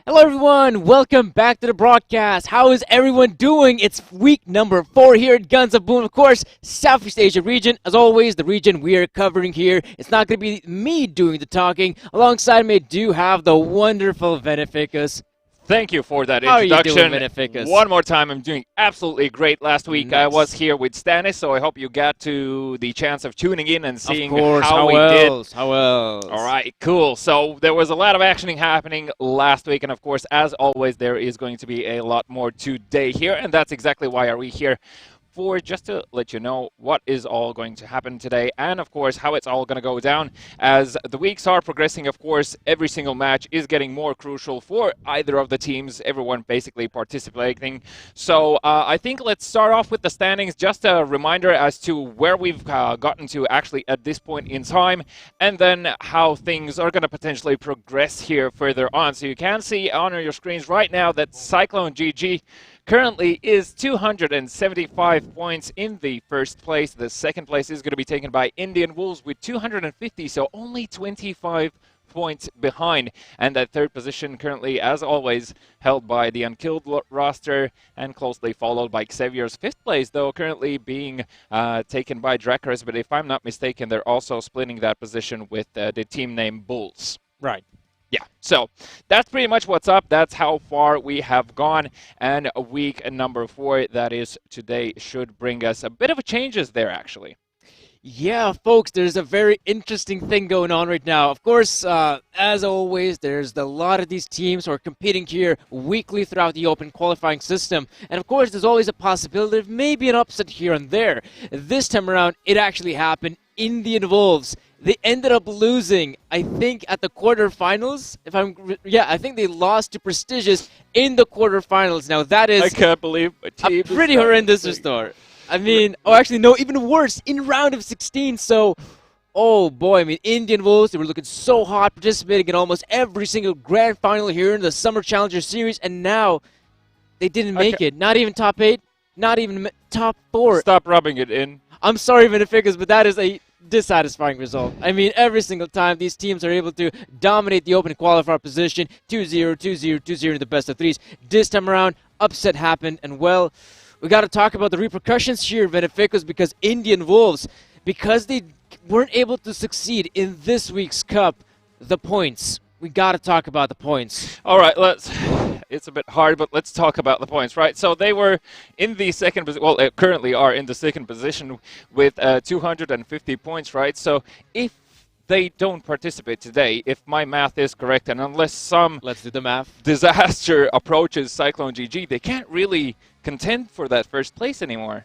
Hello everyone, welcome back to the broadcast. How is everyone doing? It's week number 4 here at Guns of Boom, of course, Southeast Asia region. As always, the region we are covering here. It's not going to be me doing the talking. Alongside me, I do have the wonderful Beneficus. Thank you for that How are you introduction. doing, Beneficus? One more time, I'm doing absolutely great. Last week I Nice. was here with Stanis, so I hope you got to the chance of tuning in and seeing Of course, how we did. How else? All right, cool. So there was a lot of action happening last week, and of course, as always, there is going to be a lot more today here, and that's exactly why are we here. For just to let you know what is all going to happen today and of course how it's all going to go down as the weeks are progressing. Of course, every single match is getting more crucial for either of the teams, everyone basically participating. So I think let's start off with the standings, just a reminder as to where we've gotten to actually at this point in time, and then how things are going to potentially progress here further on. So you can see on your screens right now that Cyclone GG currently is 275 points in the first place. The second place is going to be taken by Indian Wolves with 250, so only 25 points behind. And that third position currently, as always, held by the Unkilled roster and closely followed by Xavier's fifth place, though currently being taken by Dracarys. But if I'm not mistaken, they're also splitting that position with the team name Bulls. Right. Yeah, so that's pretty much what's up. That's how far we have gone. And week number 4, that is today, should bring us a bit of a changes there, actually. Yeah, folks, there's a very interesting thing going on right now. Of course, as always, there's a lot of these teams who are competing here weekly throughout the open qualifying system. And of course, there's always a possibility of maybe an upset here and there. This time around, it actually happened. Indian Wolves. They ended up losing, I think, at the quarterfinals. I think they lost to Prestigious in the quarterfinals. Now that is I can't believe my team a pretty horrendous restart. I mean, actually, no, even worse, in round of 16. So, oh boy, I mean, Indian Wolves, they were looking so hot, participating in almost every single grand final here in the Summer Challenger Series, and now they didn't make it. Not even top 8, not even top 4. Stop rubbing it in. I'm sorry, Beneficus, but that is a dissatisfying result. I mean, every single time these teams are able to dominate the open qualifier position, 2-0, 2-0, 2-0 in the best of 3s. This time around, upset happened, and well, we got to talk about the repercussions here, Beneficus, because Indian Wolves, because they weren't able to succeed in this week's cup, the points. We got to talk about the points. All right, it's a bit hard, but let's talk about the points, right? So they were in the second position, well, currently are in the second position with 250 points, right? So if they don't participate today, if my math is correct, and unless some Let's do the math. disaster approaches Cyclone GG, they can't really contend for that first place anymore.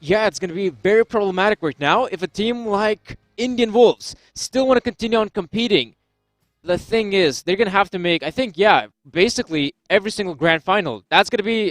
Yeah, it's going to be very problematic right now if a team like Indian Wolves still want to continue on competing. The thing is, they're going to have to make, I think, basically every single grand final. That's going to be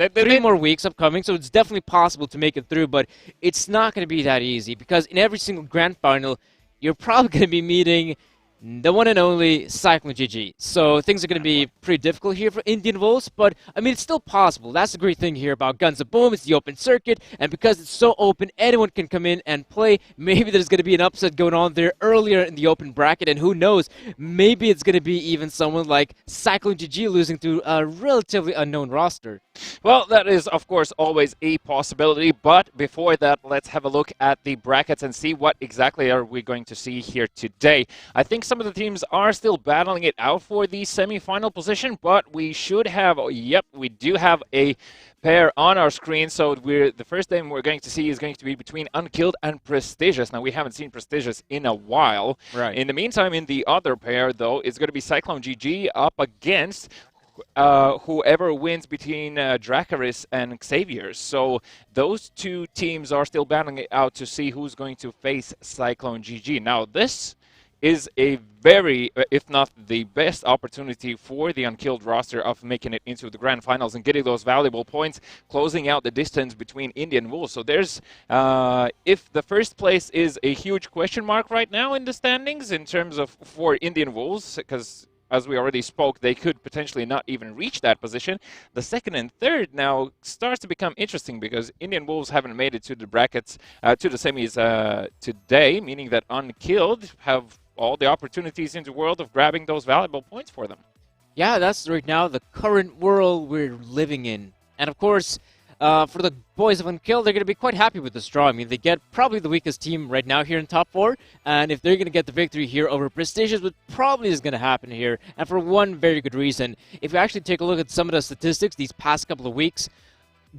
3 more weeks upcoming, so it's definitely possible to make it through, but it's not going to be that easy because in every single grand final, you're probably going to be meeting the one and only Cyclone GG. So things are going to be pretty difficult here for Indian Wolves, but I mean, it's still possible. That's the great thing here about Guns of Boom. It's the open circuit, and because it's so open, anyone can come in and play. Maybe there's going to be an upset going on there earlier in the open bracket, and who knows, maybe it's going to be even someone like Cyclone GG losing to a relatively unknown roster. Well, that is, of course, always a possibility, but before that, let's have a look at the brackets and see what exactly are we going to see here today. I think some of the teams are still battling it out for the semi-final position, but we should have, we do have a pair on our screen, so the first game we're going to see is going to be between Unkilled and Prestigious. Now, we haven't seen Prestigious in a while. Right. In the meantime, in the other pair, though, it's going to be Cyclone GG up against whoever wins between Dracarys and Xavier. So those two teams are still battling it out to see who's going to face Cyclone GG. Now, this is a very, if not the best opportunity for the Unkilled roster of making it into the grand finals and getting those valuable points, closing out the distance between Indian Wolves. So there's, if the first place is a huge question mark right now in the standings in terms of for Indian Wolves, because as we already spoke, they could potentially not even reach that position. The second and third now starts to become interesting because Indian Wolves haven't made it to the brackets, to the semis today, meaning that Unkilled have all the opportunities in the world of grabbing those valuable points for them. Yeah, that's right now the current world we're living in. And of course, for the boys of Unkilled, they're going to be quite happy with this draw. I mean, they get probably the weakest team right now here in top four. And if they're going to get the victory here over Prestigious, which probably is going to happen here, and for one very good reason. If you actually take a look at some of the statistics these past couple of weeks,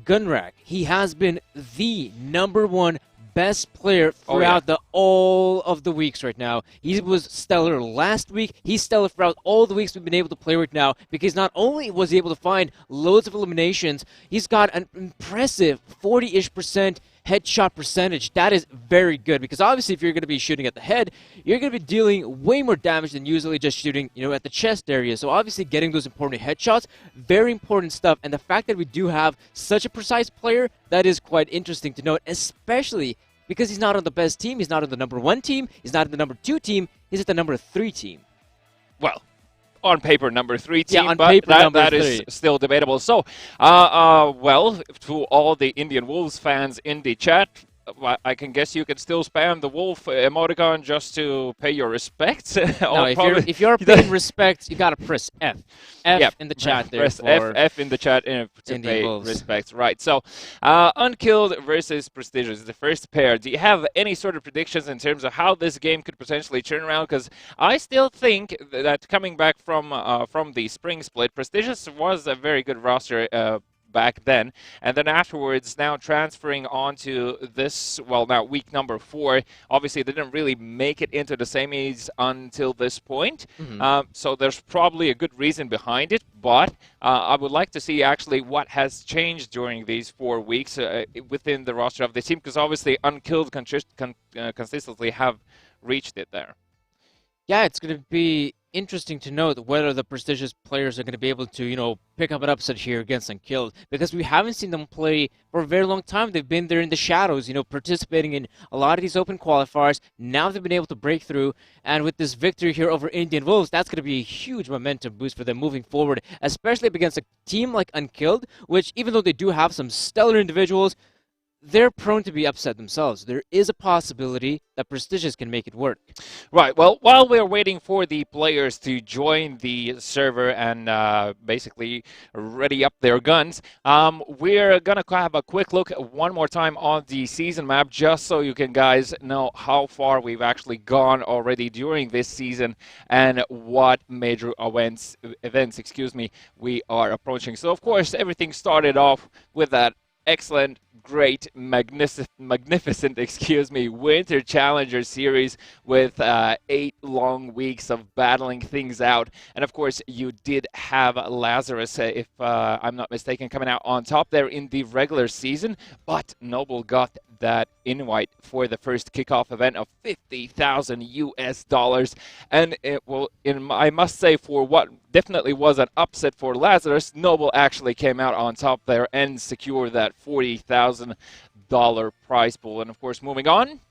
Gunrak, he has been the #1 best player throughout all of the weeks right now. He was stellar last week. He's stellar throughout all the weeks we've been able to play right now, because not only was he able to find loads of eliminations, he's got an impressive 40-ish% headshot percentage. That is very good, because obviously if you're going to be shooting at the head, you're going to be dealing way more damage than usually just shooting, at the chest area. So obviously getting those important headshots, very important stuff. And the fact that we do have such a precise player, that is quite interesting to note, especially because he's not on the best team, he's not on the #1 team, he's not on the #2 team, he's at the #3 team. Well, on paper, #3 team, yeah, on but paper, that is still debatable. So, well, to all the Indian Wolves fans in the chat, I can guess you can still spam the wolf emoticon just to pay your respects. No, if you're paying respects, you gotta press F. F in the chat there. Press F in the chat to pay respects. Right. So, Unkilled versus Prestigious, the first pair. Do you have any sort of predictions in terms of how this game could potentially turn around? Because I still think that coming back from the spring split, Prestigious was a very good roster back then, and then afterwards, now transferring on to this, well, now week #4, obviously they didn't really make it into the semis until this point, so there's probably a good reason behind it, but I would like to see actually what has changed during these 4 weeks within the roster of the team, because obviously Unkilled consistently have reached it there. Yeah, it's going to be interesting to note whether the Prestigious players are going to be able to, pick up an upset here against Unkilled, because we haven't seen them play for a very long time. They've been there in the shadows, participating in a lot of these open qualifiers. Now they've been able to break through, and with this victory here over Indian Wolves, that's going to be a huge momentum boost for them moving forward, especially against a team like Unkilled, which, even though they do have some stellar individuals, they're prone to be upset themselves. There is a possibility that Prestigious can make it work. Right. Well, while we're waiting for the players to join the server and basically ready up their guns, we're going to have a quick look one more time on the season map, just so you can guys know how far we've actually gone already during this season and what major events, we are approaching. So, of course, everything started off with that excellent, great, magnificent, Winter Challenger Series with 8 long weeks of battling things out. And of course, you did have Lazarus, if I'm not mistaken, coming out on top there in the regular season. But Noble got that invite for the first kickoff event of $50,000. And I must say, for what definitely was an upset for Lazarus, Noble actually came out on top there and secured that $40,000 prize pool. And of course, moving on,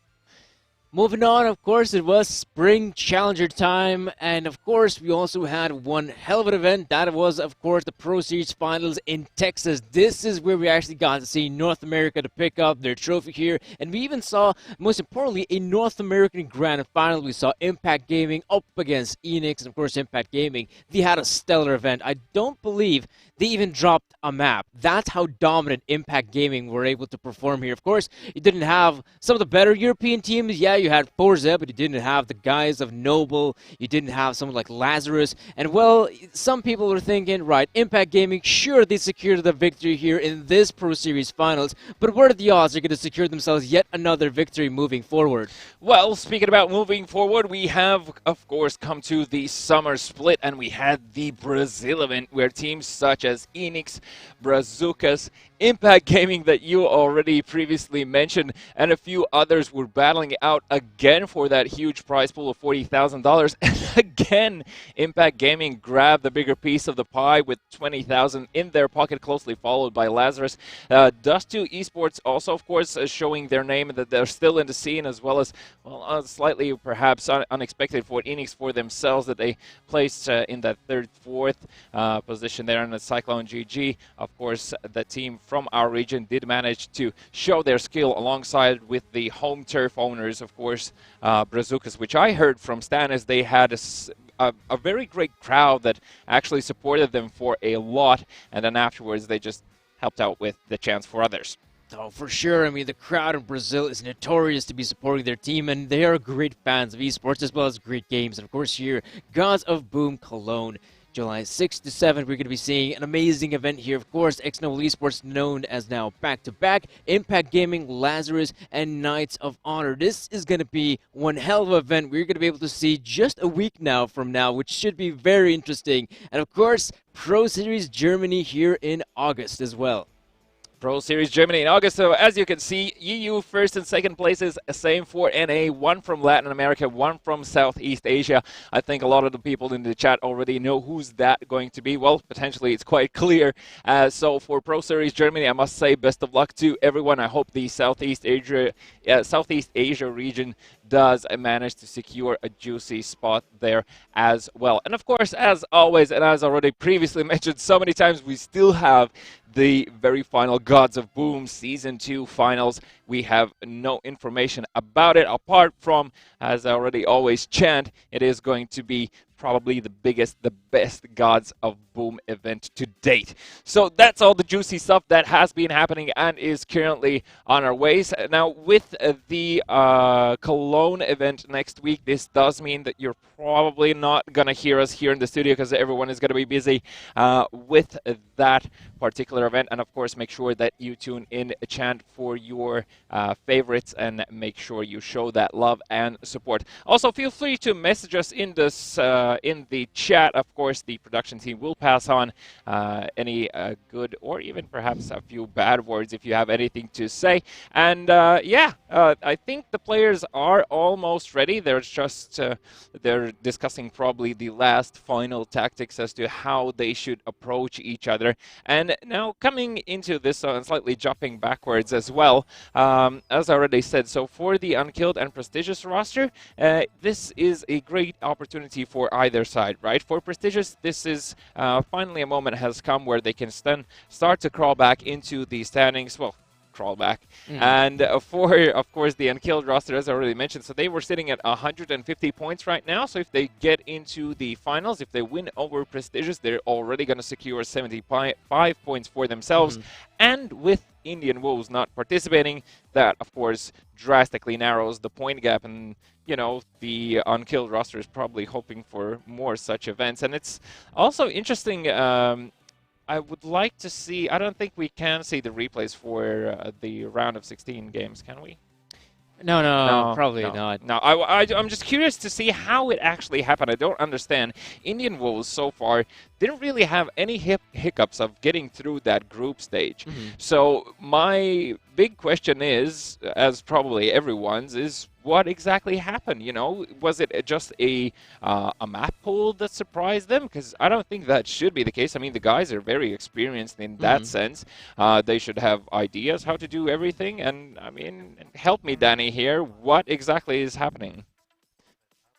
of course, it was Spring Challenger time, and of course, we also had one hell of an event. That was, of course, the Pro Series Finals in Texas. This is where we actually got to see North America to pick up their trophy here, and we even saw, most importantly, a North American Grand Final. We saw Impact Gaming up against Enix, and of course, Impact Gaming. They had a stellar event. I don't believe they even dropped a map. That's how dominant Impact Gaming were able to perform here. Of course, you didn't have some of the better European teams. Yeah, you had Forza, but you didn't have the guys of Noble. You didn't have someone like Lazarus. And, well, some people were thinking, right, Impact Gaming, sure, they secured the victory here in this Pro Series Finals, but what are the odds they're going to secure themselves yet another victory moving forward? Well, speaking about moving forward, we have, of course, come to the summer split, and we had the Brazil event, where teams such as Enix, Brazucas, Impact Gaming that you already previously mentioned, and a few others were battling out again for that huge prize pool of $40,000. And again, Impact Gaming grabbed the bigger piece of the pie with $20,000 in their pocket, closely followed by Lazarus. Dust2 Esports also, of course, showing their name, that they're still in the scene, as well as, well, slightly perhaps unexpected for Enix for themselves, that they placed in that third, fourth position there in the Cyclone GG. Of course, the team from our region did manage to show their skill alongside with the home turf owners, of course, Brazucas, which I heard from Stan is they had a very great crowd that actually supported them for a lot, and then afterwards they just helped out with the chance for others. Oh, for sure. I mean, the crowd in Brazil is notorious to be supporting their team, and they are great fans of esports as well as great games. And of course, here, Gods of Boom Cologne. July 6th to 7th, we're going to be seeing an amazing event here. Of course, X-Noble Esports, known as now Back-to-Back, Impact Gaming, Lazarus, and Knights of Honor. This is going to be one hell of an event we're going to be able to see just a week now from now, which should be very interesting. And of course, Pro Series Germany here in August as well. Pro Series Germany in August. So as you can see, EU first and second places, same for NA, one from Latin America, one from Southeast Asia. I think a lot of the people in the chat already know who's that going to be. Well, potentially it's quite clear. So for Pro Series Germany, I must say best of luck to everyone. I hope the Southeast Asia region does manage to secure a juicy spot there as well. And of course, as always, and as already previously mentioned so many times, we still have the very final Gods of Boom Season 2 finals. We have no information about it apart from, as I already always chant, it is going to be probably the biggest, the best Gods of Boom event to date. So that's all the juicy stuff that has been happening and is currently on our ways. Now, with the Cologne event next week, this does mean that you're probably not going to hear us here in the studio because everyone is going to be busy with that particular event. And of course, make sure that you tune in, chant for your favorites, and make sure you show that love and support. Also, feel free to message us in this in the chat. Of course, the production team will pass on any good or even perhaps a few bad words if you have anything to say. And I think the players are almost ready. There's just they're discussing probably the last final tactics as to how they should approach each other. And now coming into this, slightly jumping backwards as well, as I already said, so for the Unkilled and Prestigious roster, this is a great opportunity for either side, right? For Prestigious, this is finally a moment has come where they can start to crawl back into the standings. Well, crawl back. And for, of course, the Unkilled roster, as I already mentioned, so they were sitting at 150 points right now. So if they get into the finals, if they win over Prestigious, they're already going to secure 75 points for themselves. And with Indian Wolves not participating, that, of course, drastically narrows the point gap. And, you know, the Unkilled roster is probably hoping for more such events. And it's also interesting, I would like to see, I don't think we can see the replays for the round of 16 games, can we? No, probably not. No, I'm just curious to see how it actually happened. I don't understand. Indian Wolves so far didn't really have any hiccups of getting through that group stage. So my big question is, as probably everyone's, is what exactly happened? You know, was it just a map pool that surprised them? Because I don't think that should be the case. I mean, the guys are very experienced in that sense. They should have ideas how to do everything. And I mean, help me, Danny, here. What exactly is happening?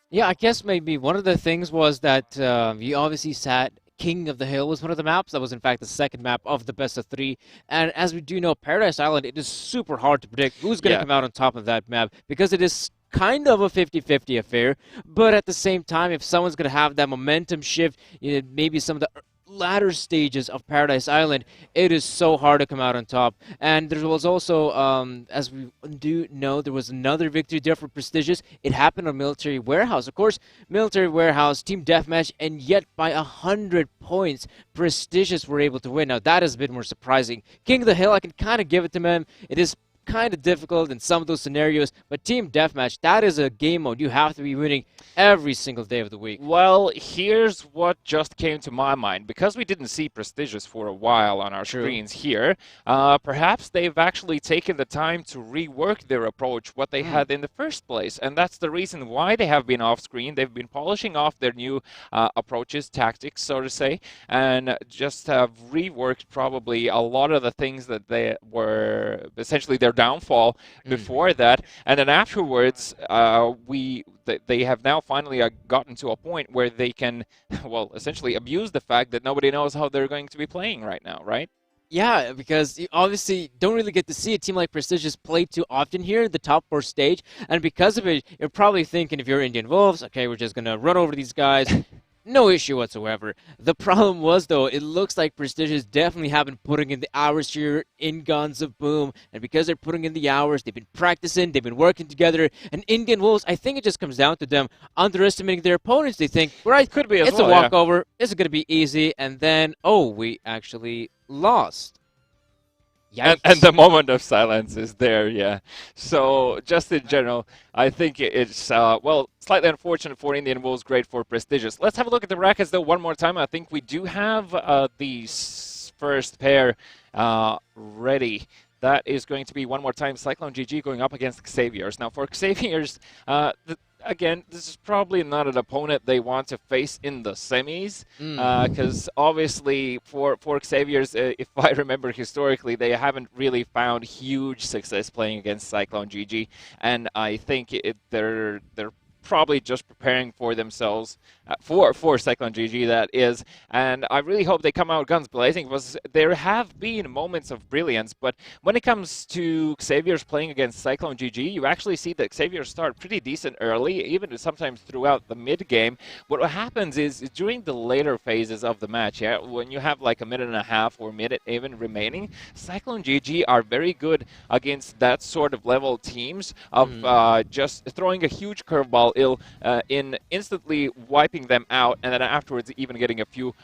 Yeah, I guess maybe one of the things was that you obviously sat King of the Hill was one of the maps. That was, in fact, the second map of the best of 3. And as we do know, Paradise Island, it is super hard to predict who's going to come out on top of that map because it is kind of a 50-50 affair. But at the same time, if someone's going to have that momentum shift, you know, maybe some of the latter stages of Paradise Island, it is so hard to come out on top. And there was also, as we do know, there was another victory there for Prestigious. It happened on Military Warehouse. Of course, Military Warehouse, Team Deathmatch, and yet by 100 points, Prestigious were able to win. Now, that is a bit more surprising. King of the Hill, I can kind of give it to them. It is kind of difficult in some of those scenarios, but Team Deathmatch, that is a game mode you have to be winning every single day of the week. Well, here's what just came to my mind. Because we didn't see Prestigious for a while on our screens here, perhaps they've actually taken the time to rework their approach, what they had in the first place. And that's the reason why they have been off screen. They've been polishing off their new approaches, tactics, so to say, and just have reworked probably a lot of the things that they were essentially their downfall before that. And then afterwards, they have now finally gotten to a point where they can, well, essentially abuse the fact that nobody knows how they're going to be playing right now, right? Yeah, because you obviously don't really get to see a team like Prestigious play too often here in the top four stage, and because of it, you're probably thinking if you're Indian Wolves, okay, we're just gonna run over these guys. No issue whatsoever. The problem was, though, it looks like Prestigious definitely have been putting in the hours here in Guns of Boom, and because they're putting in the hours, they've been practicing, they've been working together, and Indian Wolves, I think it just comes down to them underestimating their opponents. They think, right, Could be as it's a well, yeah. walkover, it's going to be easy, and then, oh, we actually lost. And Yikes. the moment of silence is there, yeah. So just in general, I think it's well, slightly unfortunate for Indian Wolves, great for Prestigious. Let's have a look at the brackets though one more time. I think we do have the first pair ready. That is going to be one more time Cyclone GG going up against Xavier's. Now for Xavier's, again, this is probably not an opponent they want to face in the semis, because obviously for Xavier's, if I remember historically, they haven't really found huge success playing against Cyclone GG, and I think they're probably just preparing for themselves for Cyclone GG, that is, and I really hope they come out guns blazing, because there have been moments of brilliance, but when it comes to Xavier's playing against Cyclone GG, you actually see that Xavier start pretty decent early, even sometimes throughout the mid game. But what happens is during the later phases of the match, yeah, when you have like a minute and a half or minute even remaining, Cyclone GG are very good against that sort of level teams of just throwing a huge curveball in instantly wiping them out, and then afterwards even getting a few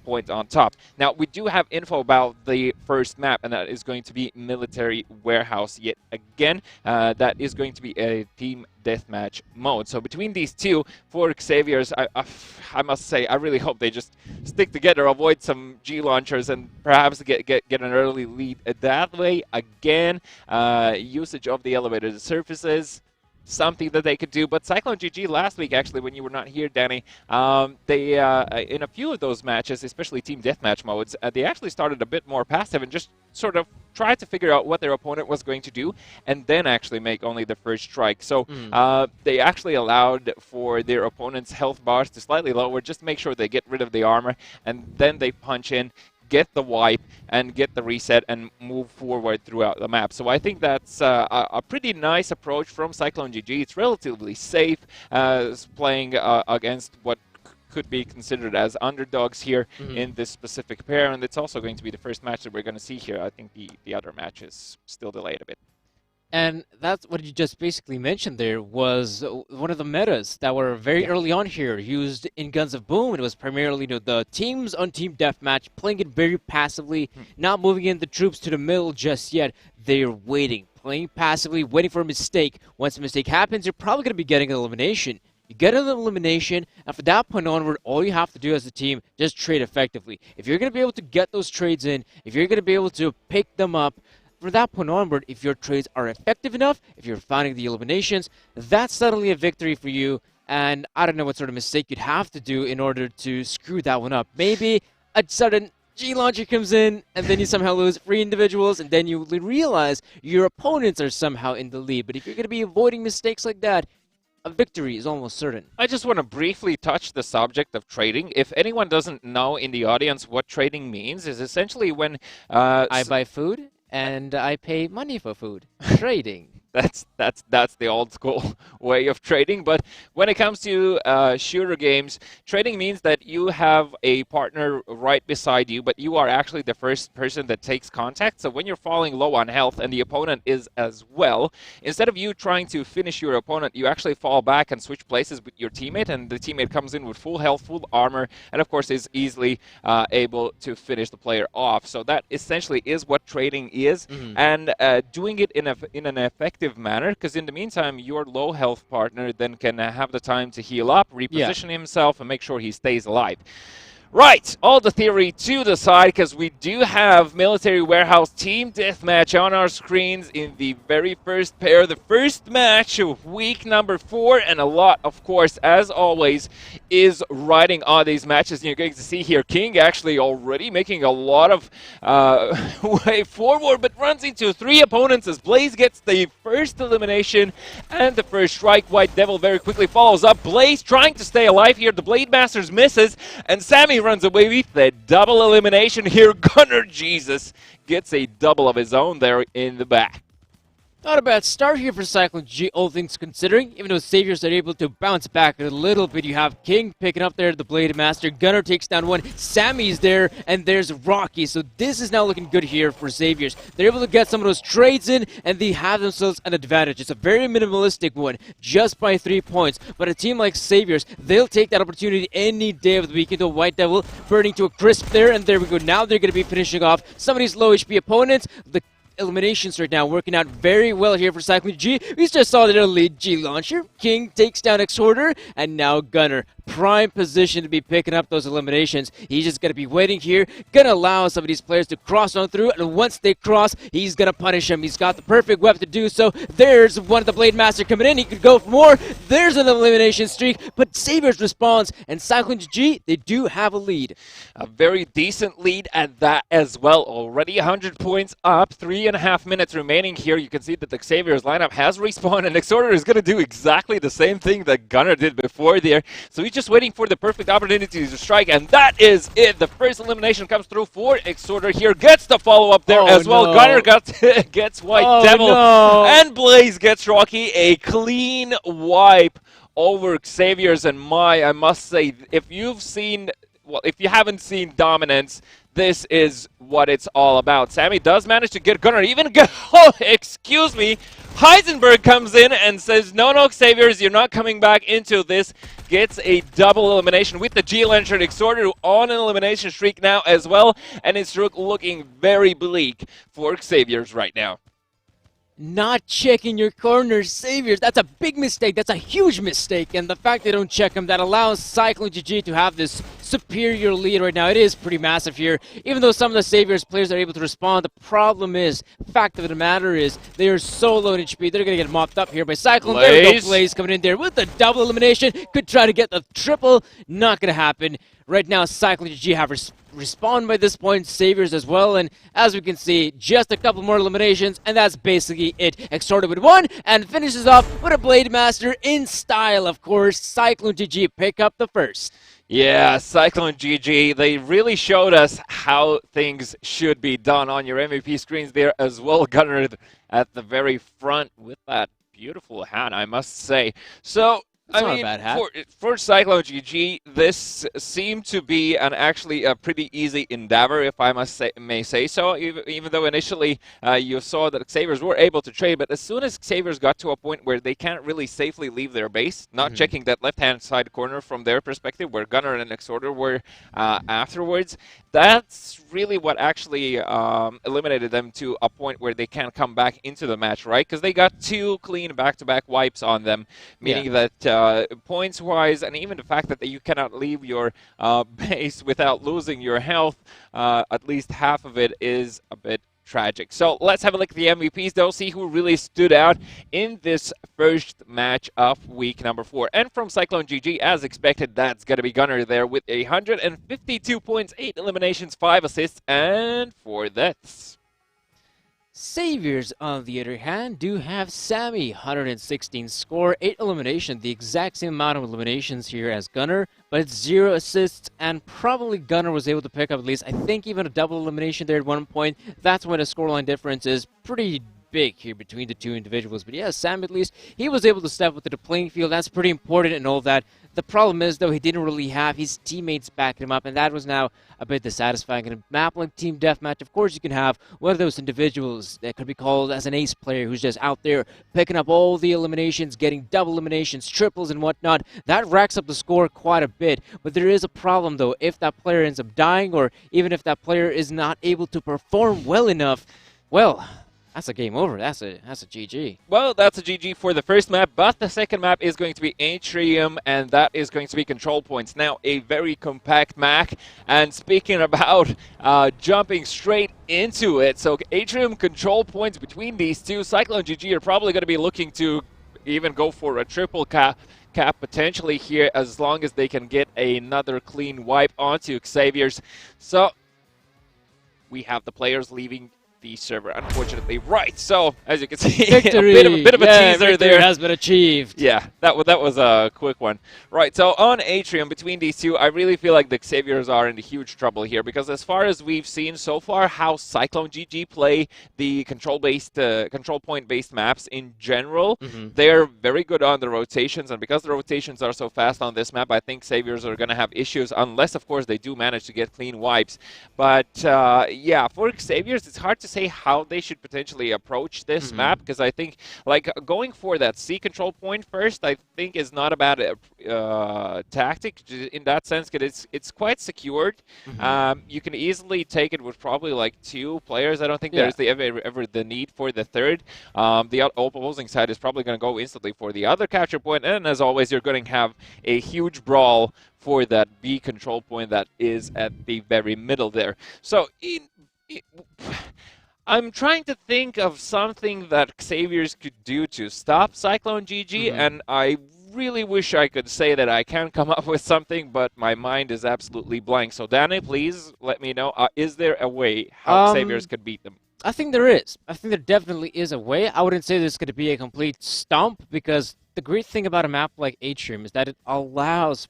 points on top. Now, we do have info about the first map, and that is going to be Military Warehouse yet again. That is going to be a team deathmatch mode. So between these two, for Xavier's, I must say, I really hope they just stick together, avoid some G launchers, and perhaps get an early lead that way. Again, usage of the elevated surfaces, something that they could do. But Cyclone GG last week, actually, when you were not here, Danny, they in a few of those matches, especially team deathmatch modes, they actually started a bit more passive and just sort of tried to figure out what their opponent was going to do, and then actually make only the first strike. So they actually allowed for their opponent's health bars to slightly lower, just to make sure they get rid of the armor, and then they punch in, get the wipe, and get the reset, and move forward throughout the map. So I think that's a pretty nice approach from Cyclone GG. It's relatively safe playing against what could be considered as underdogs here in this specific pair, and it's also going to be the first match that we're going to see here. I think the other match is still delayed a bit. And that's what you just basically mentioned there was one of the metas that were very early on here used in Guns of Boom. It was primarily the teams on team deathmatch, playing it very passively, not moving in the troops to the middle just yet. They're waiting, playing passively, waiting for a mistake. Once a mistake happens, you're probably going to be getting an elimination. You get an elimination, and from that point onward, all you have to do as a team, just trade effectively. If you're going to be able to get those trades in, if you're going to be able to pick them up, from that point onward, if your trades are effective enough, if you're finding the eliminations, that's suddenly a victory for you. And I don't know what sort of mistake you'd have to do in order to screw that one up. Maybe a sudden G launcher comes in, and then you somehow lose 3 individuals, and then you realize your opponents are somehow in the lead. But if you're going to be avoiding mistakes like that, a victory is almost certain. I just want to briefly touch the subject of trading. If anyone doesn't know in the audience what trading means, is essentially when I buy food, and I pay money for food. Trading. That's the old school way of trading. But when it comes to shooter games, trading means that you have a partner right beside you, but you are actually the first person that takes contact. So when you're falling low on health and the opponent is as well, instead of you trying to finish your opponent, you actually fall back and switch places with your teammate, and the teammate comes in with full health, full armor, and of course is easily able to finish the player off. So that essentially is what trading is, and doing it in an effective manner, because in the meantime your low health partner then can have the time to heal up, reposition himself, and make sure he stays alive. Right, all the theory to the side, because we do have Military Warehouse Team Deathmatch on our screens in the very first pair, the first match of week number 4, and a lot, of course, as always, is riding on these matches. And you're going to see here King actually already making a lot of way forward, but runs into 3 opponents as Blaze gets the first elimination and the first strike. White Devil very quickly follows up. Blaze trying to stay alive here. The Blade Masters misses, and Sammy Sammy runs away with the double elimination here. Gunnar Jesus gets a double of his own there in the back. Not a bad start here for Cyclone GG, all things considering. Even though Saviors are able to bounce back a little bit, you have King picking up there, the Blade Master. Gunnar takes down one. Sammy's there, and there's Rocky. So this is now looking good here for Saviors. They're able to get some of those trades in, and they have themselves an advantage. It's a very minimalistic one, just by 3 points. But a team like Saviors, they'll take that opportunity any day of the week into a White Devil, burning to a crisp there, and there we go. Now they're going to be finishing off some of these low HP opponents. The eliminations right now working out very well here for Cyclone G. We just saw their lead G launcher. King takes down Exhorter, and now Gunnar. Prime position to be picking up those eliminations. He's just going to be waiting here, going to allow some of these players to cross on through, and once they cross, he's going to punish him. He's got the perfect weapon to do so. There's one of the Blade Master coming in. He could go for more. There's an elimination streak, but Saviors responds, and Cyclone G, they do have a lead. A very decent lead at that as well. Already 100 points up, 3.5 minutes remaining here. You can see that the Saviors lineup has respawned, and Exhorter is going to do exactly the same thing that Gunnar did before there. So he's just waiting for the perfect opportunity to strike, and that is it. The first elimination comes through for Exhorter here. Gets the follow-up there as well. Gunnar gets White Devil, and Blaze gets Rocky. A clean wipe over Saviors, and I must say, if you haven't seen Dominance, this is what it's all about. Sammy does manage to get Gunnar, oh, excuse me. Heisenberg comes in and says, no, Saviors, you're not coming back into this. Gets a double elimination with the G-Launcher. Exhorter on an elimination streak now as well, and it's looking very bleak for Saviors right now. Not checking your corners, Saviors. That's a big mistake. That's a huge mistake. And the fact they don't check them, that allows Cyclone GG to have this superior lead right now. It is pretty massive here. Even though some of the Saviors players are able to respond, the problem is, fact of the matter is, they are so low in HP. They're going to get mopped up here by Cyclone. Blaze. There we go, Blaze coming in there with the double elimination. Could try to get the triple. Not going to happen. Right now, Cyclone GG have respawned by this point, Saviors as well, and as we can see, just a couple more eliminations, and that's basically it. Exhorter with one, and finishes off with a Blade Master in style, of course. Cyclone GG pick up the first. Yeah, Cyclone GG, they really showed us how things should be done on your MVP screens there as well. Gunnar at the very front with that beautiful hat, I must say. So, That's not a bad hat. For Cyclone GG, this seemed to be actually a pretty easy endeavor, if I may say so, even though initially you saw that Saviors were able to trade, but as soon as Saviors got to a point where they can't really safely leave their base, not checking that left-hand side corner from their perspective, where Gunnar and Exhorter were afterwards, that's really what actually eliminated them to a point where they can't come back into the match, right? Because they got 2 clean back-to-back wipes on them, meaning that points-wise, and even the fact that you cannot leave your base without losing your health, at least half of it is a bit tragic. So let's have a look at the MVPs, though, see who really stood out in this first match of week number 4. And from Cyclone GG, as expected, that's going to be Gunnar there with 152 points, 8 eliminations, 5 assists, and 4 deaths. Saviors, on the other hand, do have Sammy, 116 score, 8 elimination, the exact same amount of eliminations here as Gunnar, but it's 0 assists, and probably Gunnar was able to pick up at least, I think, even a double elimination there at one point. That's when the scoreline difference is pretty big here between the two individuals. But yeah, Sam, at least, he was able to step up to the playing field. That's pretty important and all that. The problem is, though, he didn't really have his teammates backing him up, and that was now a bit dissatisfying. In a map like Team Deathmatch, of course, you can have one of those individuals that could be called as an ace player who's just out there picking up all the eliminations, getting double eliminations, triples, and whatnot. That racks up the score quite a bit. But there is a problem, though. If that player ends up dying, or even if that player is not able to perform well enough, well, that's a game over. That's a GG. Well, that's a GG for the first map, but the second map is going to be Atrium, and that is going to be control points. Now, a very compact map, and speaking about jumping straight into it, so Atrium control points between these two, Cyclone GG are probably going to be looking to even go for a triple cap potentially here, as long as they can get another clean wipe onto Xavier's. So we have the players leaving the server, unfortunately. Right, so as you can see, Victory! a bit of a teaser victory there. has been achieved. Yeah, that was a quick one. Right, so on Atrium, between these two, I really feel like the Xaviers are in huge trouble here, because as far as we've seen so far how Cyclone GG play the control point-based maps in general, they're very good on the rotations, and because the rotations are so fast on this map, I think Xaviers are going to have issues, unless, of course, they do manage to get clean wipes. But, yeah, for Xaviers, it's hard to say how they should potentially approach this map, because I think, like, going for that C control point first, I think is not a bad tactic in that sense, because it's quite secured. You can easily take it with probably like 2 players. I don't think there's ever the need for the third. The opposing side is probably going to go instantly for the other capture point, and as always, you're going to have a huge brawl for that B control point that is at the very middle there. So I'm trying to think of something that Xaviers could do to stop Cyclone GG, and I really wish I could say that I can come up with something, but my mind is absolutely blank. So, Danny, please let me know, is there a way how Xaviers could beat them? I think there is. I think there definitely is a way. I wouldn't say this is going to be a complete stomp, because the great thing about a map like Atrium is that it allows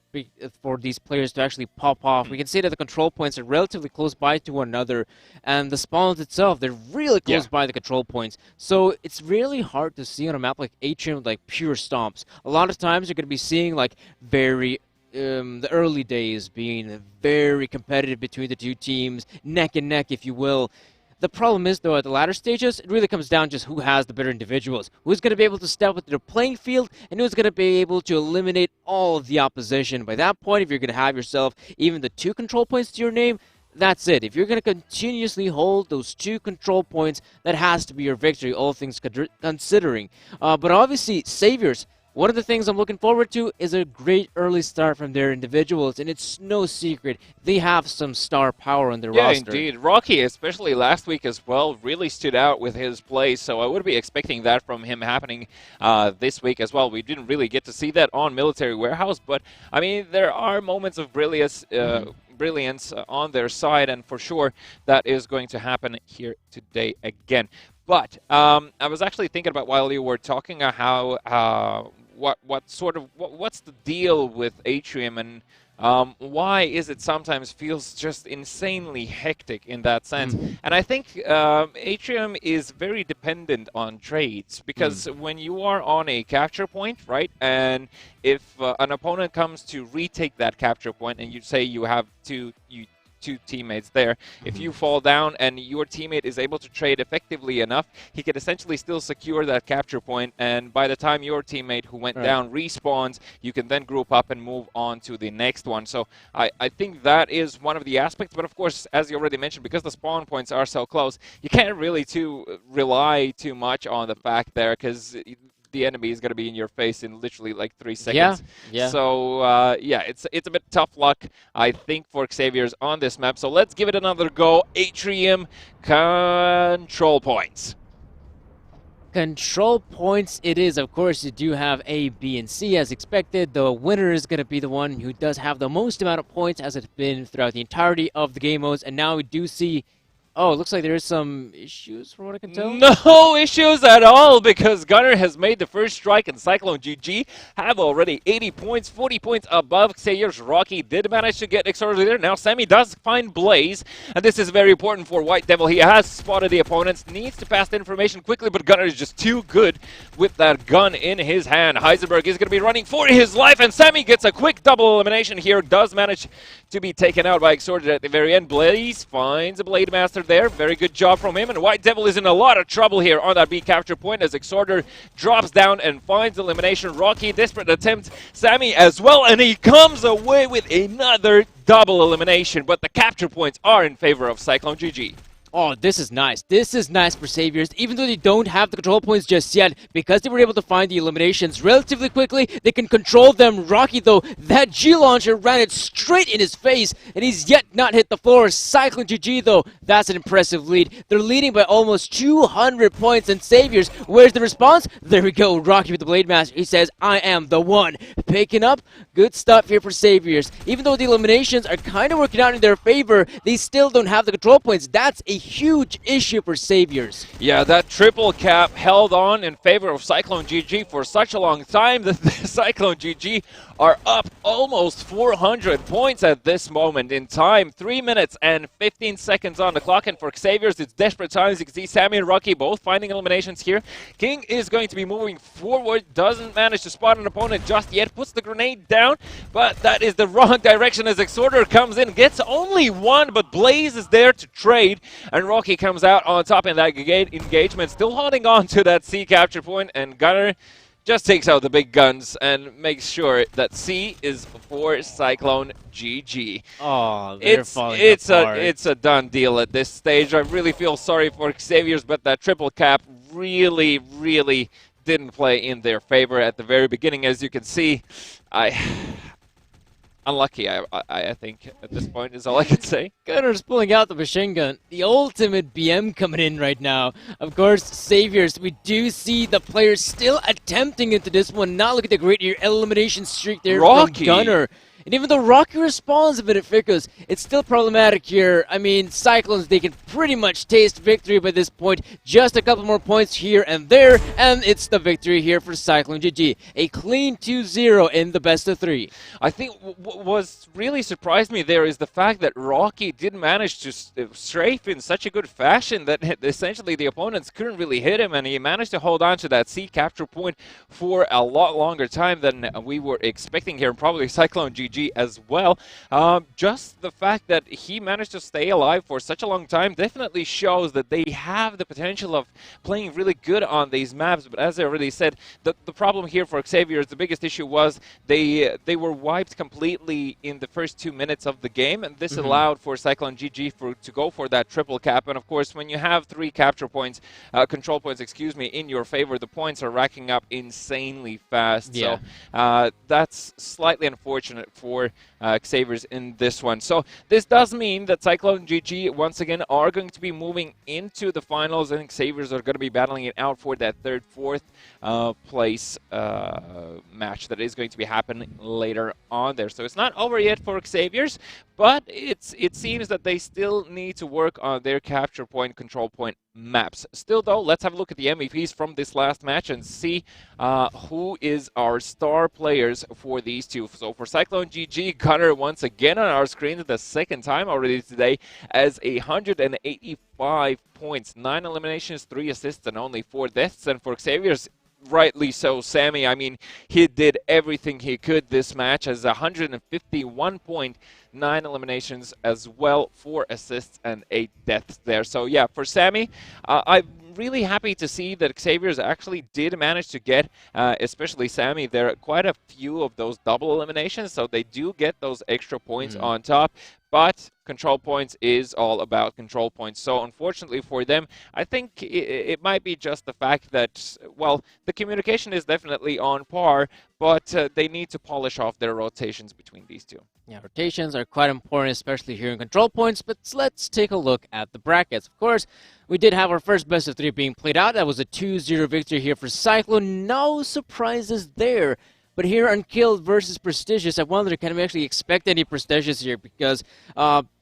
for these players to actually pop off. We can see that the control points are relatively close by to one another, and the spawns itself, they're really close by the control points. So it's really hard to see on a map like Atrium like pure stomps. A lot of times you're going to be seeing like very the early days being very competitive between the two teams, neck and neck, if you will. The problem is, though, at the latter stages, it really comes down just who has the better individuals, who's going to be able to step with their playing field, and who's going to be able to eliminate all of the opposition. By that point, if you're going to have yourself even the 2 control points to your name, that's it. If you're going to continuously hold those 2 control points, that has to be your victory, all things considering. But obviously, Xaviers, one of the things I'm looking forward to is a great early start from their individuals, and it's no secret they have some star power on their roster. Yeah, indeed. Rocky, especially last week as well, really stood out with his play, so I would be expecting that from him happening this week as well. We didn't really get to see that on Military Warehouse, but, I mean, there are moments of brilliance on their side, and for sure that is going to happen here today again. But I was actually thinking about, while you were talking, how what's the deal with Atrium, and why is it sometimes feels just insanely hectic in that sense? And I think Atrium is very dependent on trades, because when you are on a capture point, right, and if an opponent comes to retake that capture point, and you say you have two teammates there. If you fall down and your teammate is able to trade effectively enough, he could essentially still secure that capture point, and by the time your teammate who went down respawns, you can then group up and move on to the next one. So I think that is one of the aspects, but of course, as you already mentioned, because the spawn points are so close, you can't really rely too much on the fact there, because the enemy is going to be in your face in literally like 3 seconds. Yeah. So, yeah, it's a bit tough luck, I think, for Xaviers on this map. So let's give it another go. Atrium control points. Control points it is. Of course, you do have A, B, and C as expected. The winner is going to be the one who does have the most amount of points, as it's been throughout the entirety of the game modes. And now we do see... Oh, it looks like there is some issues from what I can tell. No issues at all, because Gunner has made the first strike, and Cyclone GG have already 80 points, 40 points above Xaviers. Rocky did manage to get Exorder there. Now Sammy does find Blaze, and this is very important for White Devil. He has spotted the opponents, needs to pass the information quickly, but Gunner is just too good with that gun in his hand. Heisenberg is going to be running for his life, and Sammy gets a quick double elimination here. Does manage to be taken out by Exorder at the very end. Blaze finds a Blade Master there. Very good job from him, and White Devil is in a lot of trouble here on that B capture point as Exorder drops down and finds elimination. Rocky, desperate attempt. Sammy as well, and he comes away with another double elimination, but the capture points are in favor of Cyclone GG. Oh, this is nice. This is nice for Xaviers. Even though they don't have the control points just yet, because they were able to find the eliminations relatively quickly, they can control them. Rocky, though, that G-launcher ran it straight in his face, and he's yet not hit the floor. Cyclone GG, though, that's an impressive lead. They're leading by almost 200 points, and Xaviers, where's the response? There we go. Rocky with the Blade Master. He says, I am the one. Picking up good stuff here for Xaviers. Even though the eliminations are kind of working out in their favor, they still don't have the control points. That's a huge issue for Saviors. Yeah, that triple cap held on in favor of Cyclone GG for such a long time that the Cyclone GG are up almost 400 points at this moment in time. 3 minutes and 15 seconds on the clock, and for Xavier's, it's desperate times. You can see Sammy and Rocky both finding eliminations here. King is going to be moving forward, doesn't manage to spot an opponent just yet, puts the grenade down, but that is the wrong direction as Exhorter comes in, gets only one, but Blaze is there to trade, and Rocky comes out on top in that engagement, still holding on to that C capture point, and Gunner just takes out the big guns and makes sure that C is for Cyclone GG. Oh, it's a done deal at this stage. I really feel sorry for Xavier's, but that triple cap really didn't play in their favor at the very beginning. As you can see, unlucky, I think, at this point, is all I can say. Gunner's pulling out the machine gun. The ultimate BM coming in right now. Of course, Saviors, we do see the players still attempting into this one. Now look at the great elimination streak there from Gunner. And even though Rocky responds a bit at Ficus, it's still problematic here. I mean, Cyclones, they can pretty much taste victory by this point. Just a couple more points here and there, and it's the victory here for Cyclone GG. A clean 2-0 in the best of 3. I think what really surprised me there is the fact that Rocky did manage to strafe in such a good fashion that essentially the opponents couldn't really hit him, and he managed to hold on to that C capture point for a lot longer time than we were expecting here, and probably Cyclone GG as well. Just the fact that he managed to stay alive for such a long time definitely shows that they have the potential of playing really good on these maps. But as I already said, the problem here for Xavier, the biggest issue was they were wiped completely in the first 2 minutes of the game, and this allowed for Cyclone GG to go for that triple cap. And of course, when you have 3 capture points, control points, excuse me, in your favor, the points are racking up insanely fast. Yeah. So that's slightly unfortunate for Xavier's in this one. So this does mean that Cyclone GG once again are going to be moving into the finals. I think Xavier's are going to be battling it out for that 3rd, 4th place match that is going to be happening later on there. So it's not over yet for Xavier's, but it seems that they still need to work on their capture point, control point maps. Still though, let's have a look at the MVPs from this last match and see who is our star players for these two. So for Cyclone GG, Gunner once again on our screen the 2nd time already today as 185 points, 9 eliminations, 3 assists, and only 4 deaths. And for Xavier's, rightly so, Sammy, I mean, he did everything he could this match as 151 point, 9 eliminations as well, 4 assists and 8 deaths there. So yeah, for Sammy, I'm really happy to see that Xavier's actually did manage to get, especially Sammy, there are quite a few of those double eliminations, so they do get those extra points on top. But control points is all about control points. So unfortunately for them, I think it might be just the fact that, well, the communication is definitely on par, but they need to polish off their rotations between these two. Yeah, rotations are quite important, especially here in control points, but let's take a look at the brackets. Of course, we did have our first best of 3 being played out. That was a 2-0 victory here for Cyclone. No surprises there. But here, Unkilled versus Prestigious, I wonder, can we actually expect any Prestigious here? Because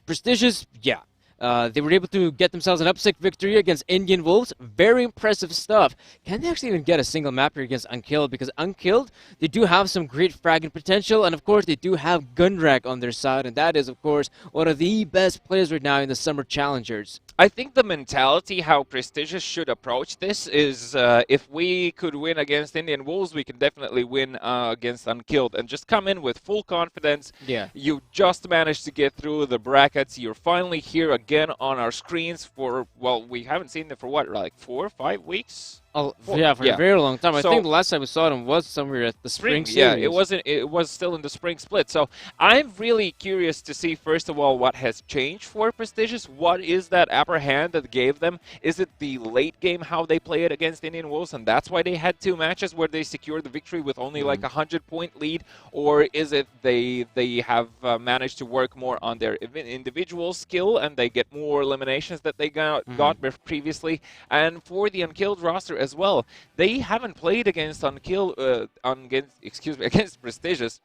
Prestigious, yeah, they were able to get themselves an upset victory against Indian Wolves. Very impressive stuff. Can they actually even get a single map here against Unkilled? Because Unkilled, they do have some great fragging potential, and of course, they do have Gunrak on their side, and that is, of course, one of the best players right now in the Summer Challengers. I think the mentality how Prestigious should approach this is if we could win against Indian Wolves, we can definitely win against Unkilled, and just come in with full confidence. Yeah. You just managed to get through the brackets. You're finally here again on our screens for, well, we haven't seen them for what, like 4 or 5 weeks? Yeah, for a very long time. I think the last time we saw them was somewhere at the spring series. Yeah, it was still in the spring split. So I'm really curious to see, first of all, what has changed for Prestigious. What is that upper hand that gave them? Is it the late game, how they play it against Indian Wolves, and that's why they had 2 matches where they secured the victory with only like a 100-point lead? Or is it they have managed to work more on their individual skill and they get more eliminations that they got previously? And for the Unkilled roster as well, they haven't played against against Prestigious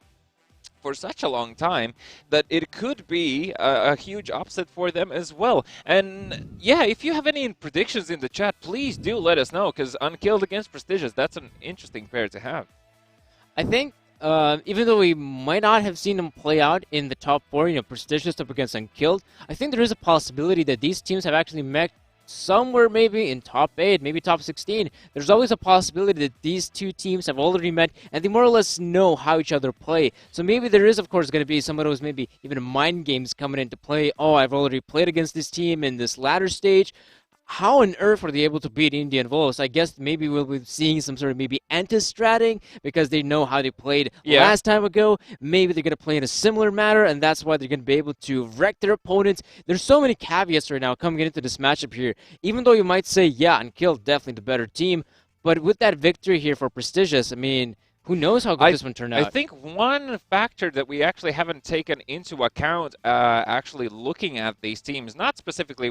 for such a long time that it could be a huge upset for them as well. And yeah, if you have any predictions in the chat, please do let us know, because Unkilled against Prestigious, that's an interesting pair to have. I think even though we might not have seen them play out in the top 4, Prestigious up against Unkilled, I think there is a possibility that these teams have actually met somewhere maybe in top 8, maybe top 16. There's always a possibility that these two teams have already met and they more or less know how each other play. So maybe there is, of course, going to be some of those maybe even mind games coming into play. Oh, I've already played against this team in this latter stage. How on earth were they able to beat Indian Wolves? I guess maybe we'll be seeing some sort of maybe anti-stratting because they know how they played last time ago. Maybe they're going to play in a similar manner, and that's why they're going to be able to wreck their opponents. There's so many caveats right now coming into this matchup here. Even though you might say, yeah, Unkilled definitely the better team, but with that victory here for Prestigious, I mean, who knows how good this one turned out? I think one factor that we actually haven't taken into account actually looking at these teams, not specifically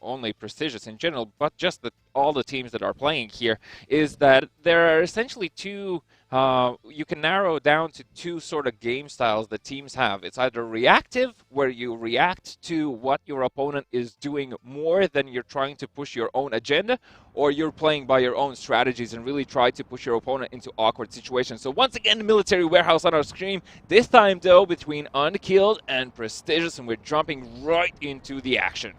only Prestigious in general, but just all the teams that are playing here, is that there are essentially two, you can narrow down to two sort of game styles that teams have. It's either reactive, where you react to what your opponent is doing more than you're trying to push your own agenda, or you're playing by your own strategies and really try to push your opponent into awkward situations. So once again, the Military Warehouse on our screen, this time though between Unkilled and Prestigious, and we're jumping right into the action.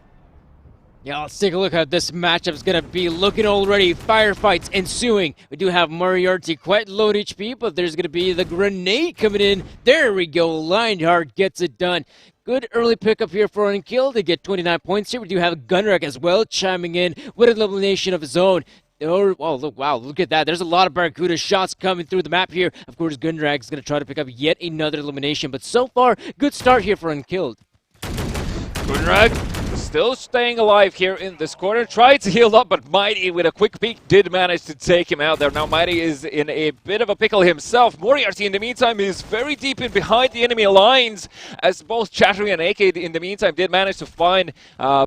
Yeah, let's take a look at this matchup is going to be looking already. Firefights ensuing. We do have Moriarty quite low HP, but there's going to be the grenade coming in. There we go. Lionheart gets it done. Good early pickup here for Unkilled. They get 29 points here. We do have Gunrak as well chiming in with an elimination of his own. Oh, wow, look at that. There's a lot of Barracuda shots coming through the map here. Of course, Gunrak is going to try to pick up yet another elimination, but so far, good start here for Unkilled. Gunrak still staying alive here in this corner. Tried to heal up, but Mighty with a quick peek did manage to take him out there. Now Mighty is in a bit of a pickle himself. Moriarty in the meantime is very deep in behind the enemy lines, as both Chattery and AK in the meantime did manage to find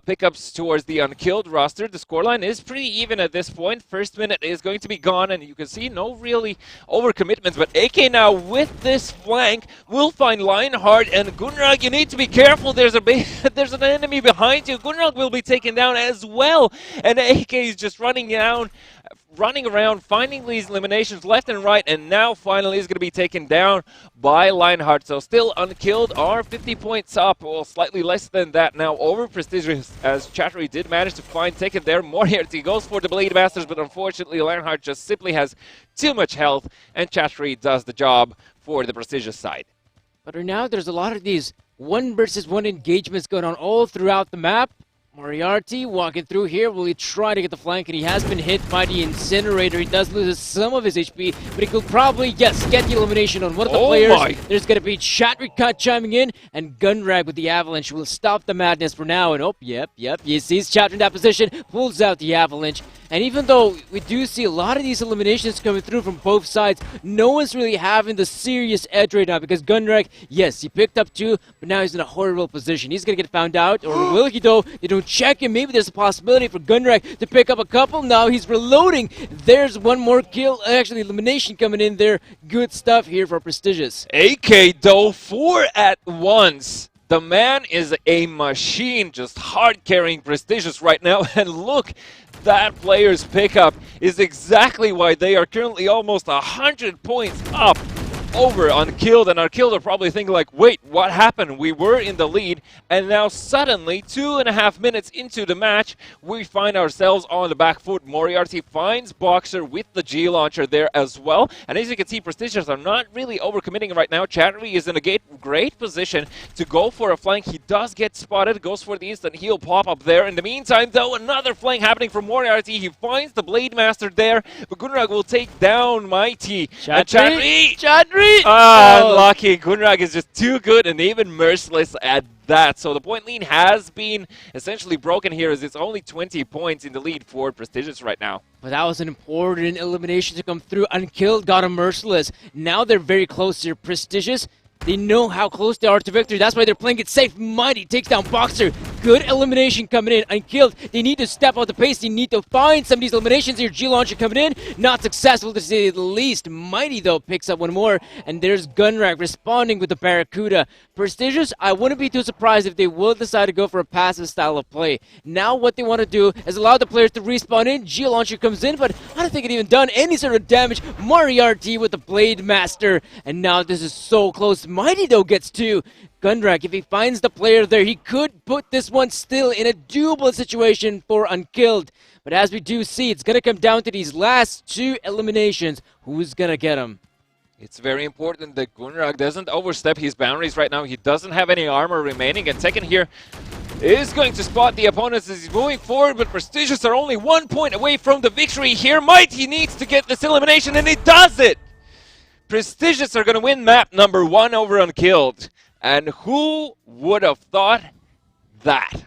pickups towards the Unkilled roster. The scoreline is pretty even at this point. First minute is going to be gone, and you can see no really overcommitments, but AK now with this flank will find Lionheart, and Gunrag, you need to be careful. There's an enemy behind you. Gunrag will be taken down as well, and AK is just running around, finding these eliminations left and right, and now finally is going to be taken down by Lionheart. So still Unkilled are 50 points up, or slightly less than that now over Prestigious, as Chattery did manage to find taken there. Moriarty goes for the Blade Masters, but unfortunately Lionheart just simply has too much health, and Chattery does the job for the Prestigious side. But right now there's a lot of these 1-versus-1 engagements going on all throughout the map. Moriarty walking through here. Will he try to get the flank? And he has been hit by the Incinerator. He does lose some of his HP, but he could probably, yes, get the elimination on one of the players. There's going to be Chattercut chiming in, and Gunrag with the Avalanche will stop the madness for now. And oh, yep, he sees Chatter in that position, pulls out the Avalanche. And even though we do see a lot of these eliminations coming through from both sides, no one's really having the serious edge right now, because Gunrag, yes, he picked up 2, but now he's in a horrible position. He's going to get found out, or will he though? They don't check him. Maybe there's a possibility for Gunrag to pick up a couple. Now he's reloading. There's one more kill, actually elimination coming in there. Good stuff here for Prestigious. AK though, 4 at once. The man is a machine, just hard carrying Prestigious right now, and look, that player's pickup is exactly why they are currently almost 100 points up over Unkilled, and Unkilled are probably thinking like, wait, what happened? We were in the lead, and now suddenly, 2.5 minutes into the match, we find ourselves on the back foot. Moriarty finds Boxer with the G-Launcher there as well, and as you can see, Prestigious are not really overcommitting right now. Chattery is in a great position to go for a flank. He does get spotted, goes for the instant heal pop-up there. In the meantime, though, another flank happening from Moriarty. He finds the Blade Master there, but Gunrag will take down Mighty. Chattery! Unlucky. Gunrag is just too good and even merciless at that. So the point lead has been essentially broken here, as it's only 20 points in the lead for Prestigious right now. But that was an important elimination to come through. Unkilled got a merciless. Now they're very close here. Prestigious, they know how close they are to victory. That's why they're playing it safe. Mighty takes down Boxer. good elimination coming in. Unkilled, they need to step out the pace. They need to find some of these eliminations here. G-Launcher coming in, not successful to say the least. Mighty, though, picks up one more. And there's Gunrak responding with the Barracuda. Prestigious, I wouldn't be too surprised if they will decide to go for a passive style of play. Now what they want to do is allow the players to respawn in. G-Launcher comes in, but I don't think it even done any sort of damage. Moriarty with the Blade Master. And now this is so close. Mighty, though, gets two. Gunrak, if he finds the player there, he could put this one still in a doable situation for Unkilled. But as we do see, it's going to come down to these last two eliminations. Who's going to get him? It's very important that Gunrak doesn't overstep his boundaries right now. He doesn't have any armor remaining, and Tekken here is going to spot the opponents as he's moving forward, but Prestigious are only 1 point away from the victory here. Mighty needs to get this elimination, and he does it! Prestigious are going to win map number 1 over Unkilled. And who would have thought that?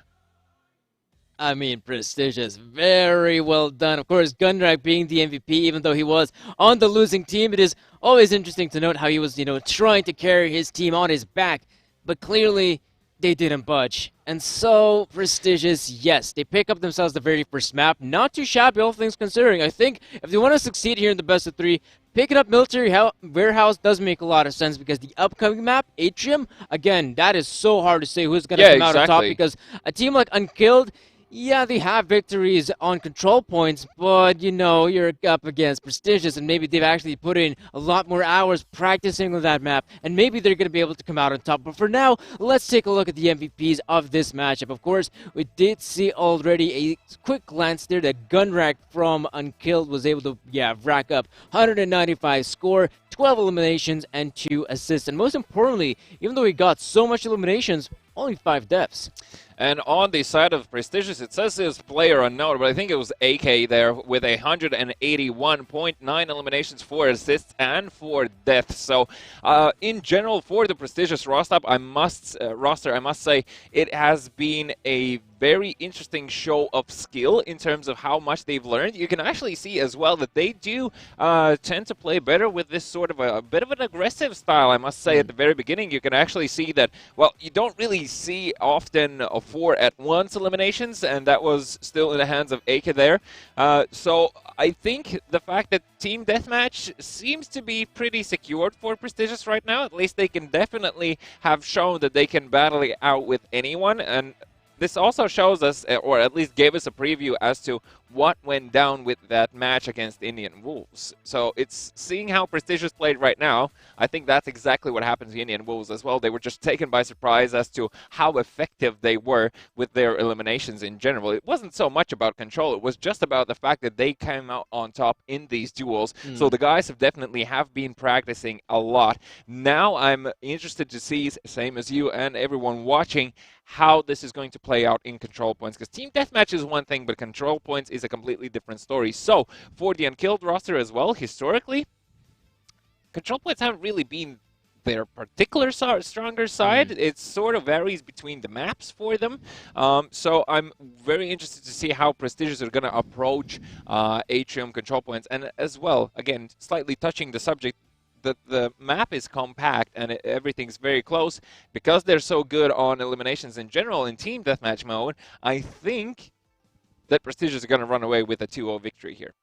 I mean, prestigious. Very well done. Of course, Gunrak being the MVP, even though he was on the losing team, it is always interesting to note how he was, trying to carry his team on his back. But clearly, they didn't budge. And so, prestigious, yes, they pick up themselves the very first map. Not too shabby, all things considering. I think if they want to succeed here in the best of 3, picking up Military Warehouse does make a lot of sense because the upcoming map, Atrium, again, that is so hard to say who's going to come out on top because a team like Unkilled, yeah, they have victories on control points, but, you're up against Prestigious, and maybe they've actually put in a lot more hours practicing on that map, and maybe they're going to be able to come out on top. But for now, let's take a look at the MVPs of this matchup. Of course, we did see already a quick glance there that Gunrak from Unkilled was able to, rack up 195 score, 12 eliminations, and 2 assists. And most importantly, even though he got so much eliminations, only 5 deaths. And on the side of Prestigious, it says his player unknown, but I think it was AK there with 181.9 eliminations, 4 assists, and 4 deaths. So, in general, for the Prestigious roster, I must say it has been a very interesting show of skill in terms of how much they've learned. You can actually see as well that they do tend to play better with this sort of a bit of an aggressive style, I must say. At the very beginning, you can actually see that, well, you don't really see often 4 at once eliminations, and that was still in the hands of AK there. So I think the fact that Team Deathmatch seems to be pretty secured for Prestigious right now. At least they can definitely have shown that they can battle it out with anyone, and this also shows us, or at least gave us a preview as to what went down with that match against Indian Wolves. So it's seeing how Prestigious played right now. I think that's exactly what happened to Indian Wolves as well. They were just taken by surprise as to how effective they were with their eliminations in general. It wasn't so much about control. It was just about the fact that they came out on top in these duels. So the guys have definitely been practicing a lot. Now I'm interested to see, same as you and everyone watching, how this is going to play out in control points. Because Team Deathmatch is one thing, but control points is a completely different story. So, for the Unkilled roster as well, historically, control points haven't really been their particular stronger side. It sort of varies between the maps for them. So I'm very interested to see how Prestigious are going to approach Atrium control points. And as well, again, slightly touching the subject, the map is compact and everything's very close. Because they're so good on eliminations in general in Team Deathmatch mode, I think that Prestigious are going to run away with a 2-0 victory here.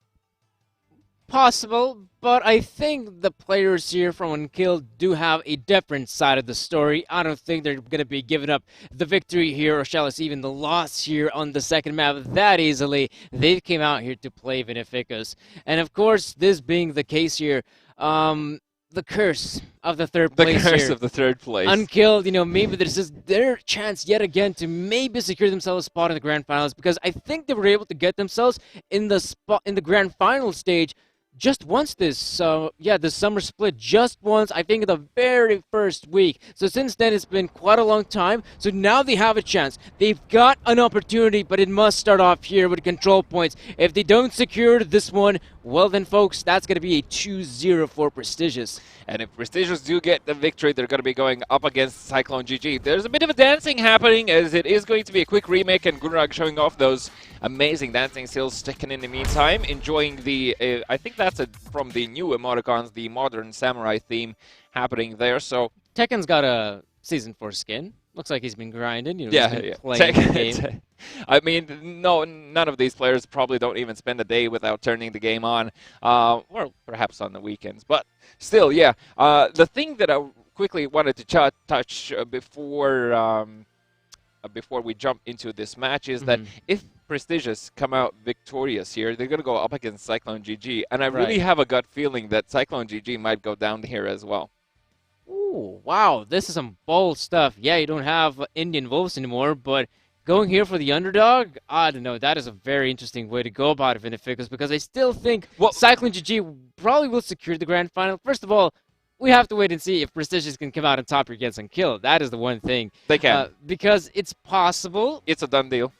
Possible, but I think the players here from Unkilled do have a different side of the story. I don't think they're going to be giving up the victory here, or shall I say even the loss here on the second map that easily. They came out here to play Beneficus. And of course, this being the case here, the curse of the third place here. The curse of the third place. Unkilled, maybe this is their chance yet again to maybe secure themselves a spot in the grand finals, because I think they were able to get themselves in the spot in the grand final stage just once this summer split, just once, I think in the very first week. So since then, it's been quite a long time. So now they have a chance. They've got an opportunity, but it must start off here with control points. If they don't secure this one, well then, folks, that's going to be a 2-0 for Prestigious. And if Prestigious do get the victory, they're going to be going up against Cyclone GG. There's a bit of a dancing happening, as it is going to be a quick remake, and Gunrak showing off those amazing dancing skills. Tekken in the meantime, enjoying the, I think that's from the new emoticons, the modern samurai theme happening there. So Tekken's got a Season 4 skin. Looks like he's been grinding. You know, he's Yeah, been yeah. playing the game. I mean, no, none of these players probably don't even spend a day without turning the game on, or perhaps on the weekends. But still, yeah. The thing that I quickly wanted to touch before we jump into this match is that if Prestigious come out victorious here, they're going to go up against Cyclone GG, and I really have a gut feeling that Cyclone GG might go down here as well. Ooh, wow, this is some bold stuff. Yeah, you don't have Indian Wolves anymore, but going here for the underdog, I don't know. That is a very interesting way to go about it, Vinificus, because I still think Cyclone GG probably will secure the grand final. First of all, we have to wait and see if Prestigious can come out on top against Unkilled. That is the one thing. They can. Because it's possible. It's a done deal.